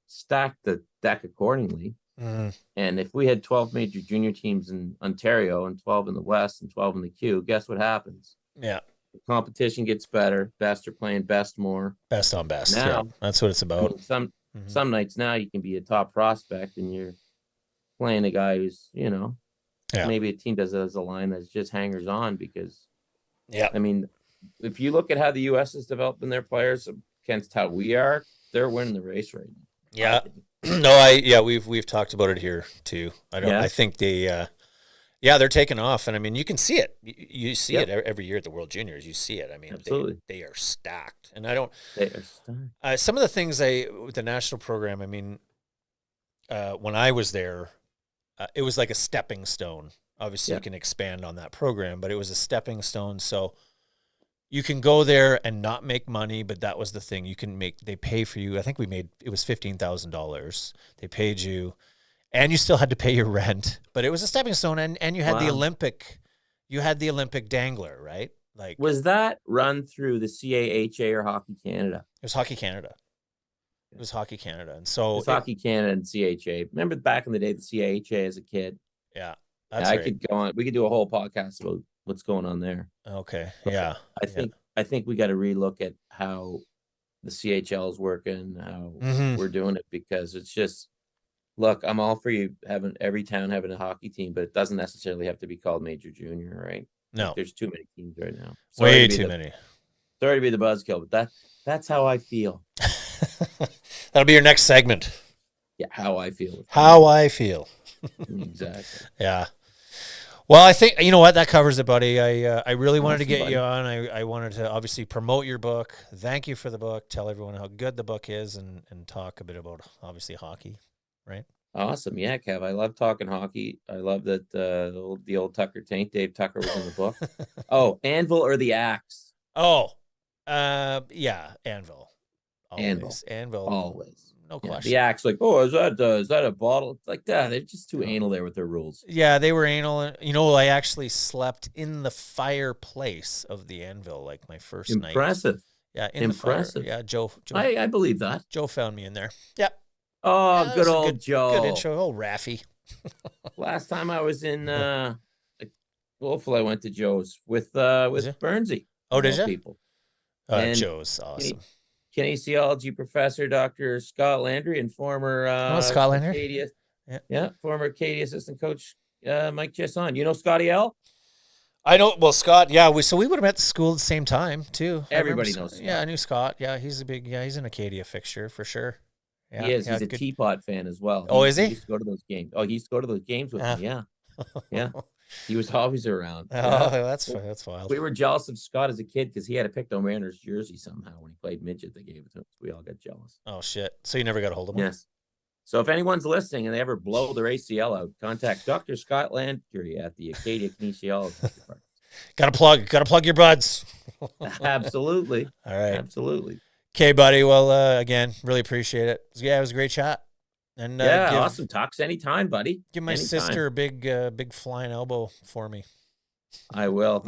B: stack the deck accordingly, and if we had 12 major junior teams in Ontario and 12 in the West and 12 in the Q, guess what happens?
A: Yeah.
B: The competition gets better. Best are playing best more.
A: Best on best. Now, that's what it's about.
B: I mean, some nights now you can be a top prospect and you're playing a guy who's, maybe a team does it as a line that's just hangers on because, I mean, if you look at how the U.S. is developing their players against how we are, they're winning the race right now.
A: Yeah. We've talked about it here too. I think they're taking off. And I mean, you can see it. You see it every year at the World Juniors. You see it. I mean, absolutely. They are stacked. And they are stacked. Some of the things with the national program, I mean, when I was there, it was like a stepping stone. Obviously you can expand on that program, but it was a stepping stone. So you can go there and not make money, but that was the thing. They pay for you. I think it was $15,000. They paid you. And you still had to pay your rent, but it was a stepping stone, and you had the Olympic dangler, right? Like,
B: was that run through the CAHA or Hockey Canada?
A: It was Hockey Canada. It was Hockey Canada, and so
B: it's Hockey Canada and CAHA. Remember back in the day, the CAHA as a kid.
A: Yeah,
B: I could go on. We could do a whole podcast about what's going on there.
A: Okay,
B: but I think we got to relook at how the CHL is working, how we're doing it because it's just. Look, I'm all for you having every town having a hockey team, but it doesn't necessarily have to be called major junior, right?
A: No.
B: There's too many teams right now.
A: Way too many.
B: Sorry to be the buzzkill, but that's how I feel.
A: That'll be your next segment.
B: Yeah, how I feel.
A: I feel.
B: Exactly.
A: Yeah. Well, I think, you know what, that covers it, buddy. I really wanted to get you on. I wanted to obviously promote your book. Thank you for the book. Tell everyone how good the book is and talk a bit about, obviously, hockey. Right.
B: Awesome. Yeah, Kev. I love talking hockey. I love that the old Tucker taint, Dave Tucker, was in the book. Oh, Anvil or the Axe?
A: Oh, yeah, Anvil.
B: Anvil. Always.
A: No question.
B: The Axe, like, oh, is that a bottle? Like that. They're just too anal there with their rules.
A: Yeah, they were anal. You know, I actually slept in the fireplace of the Anvil, like my first night.
B: Impressive.
A: Yeah, impressive. Yeah, Joe.
B: I believe that.
A: Joe found me in there. Yep.
B: Oh, good old Joe.
A: Good intro. Oh, Raffy.
B: Last time I was in Wolfville, I went to Joe's with Bernsey.
A: Oh, did you?
B: People.
A: Joe's awesome.
B: Kinesiology professor, Dr. Scott Landry, and former
A: Scott Landry?
B: Acadia, former Acadia assistant coach Mike Jesson. You know Scotty L?
A: I know. Well, Scott, yeah. We would have met at the school at the same time too.
B: Everybody knows Scott.
A: Yeah, I knew Scott. Yeah, he's an Acadia fixture for sure. Yeah,
B: He is.
A: yeah,
B: He's a
A: good.
B: Teapot fan as well.
A: Oh, is he?
B: He used to go to those games. Oh, he used to go to those games with me. Yeah. Yeah. He was always around.
A: Oh,
B: Yeah.
A: that's wild.
B: We were jealous of Scott as a kid because he had a Pictou Mariners jersey somehow when he played midget. They gave it to him. So we all got jealous.
A: Oh shit! So you never got a hold of him?
B: Yes. So if anyone's listening and they ever blow their ACL out, contact Dr. Scott Landry at the Acadia Kinesiology Department.
A: Gotta plug your buds.
B: Absolutely.
A: All right.
B: Absolutely.
A: Okay, buddy. Well, again, really appreciate it. Yeah, it was a great chat. And
B: awesome. Talks anytime, buddy.
A: Give my sister a big flying elbow for me.
B: I will.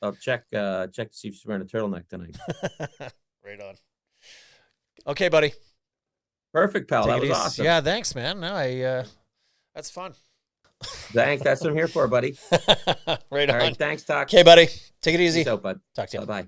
B: I'll check to see if she's wearing a turtleneck tonight.
A: Right on. Okay, buddy.
B: Perfect, pal. That was awesome.
A: Yeah, thanks, man. No, that's fun.
B: Thanks. That's what I'm here for, buddy.
A: Right on.
B: All right. Thanks, Doc.
A: Okay, buddy. Take it easy.
B: Peace out, bud.
A: Talk to you.
B: Bye-bye.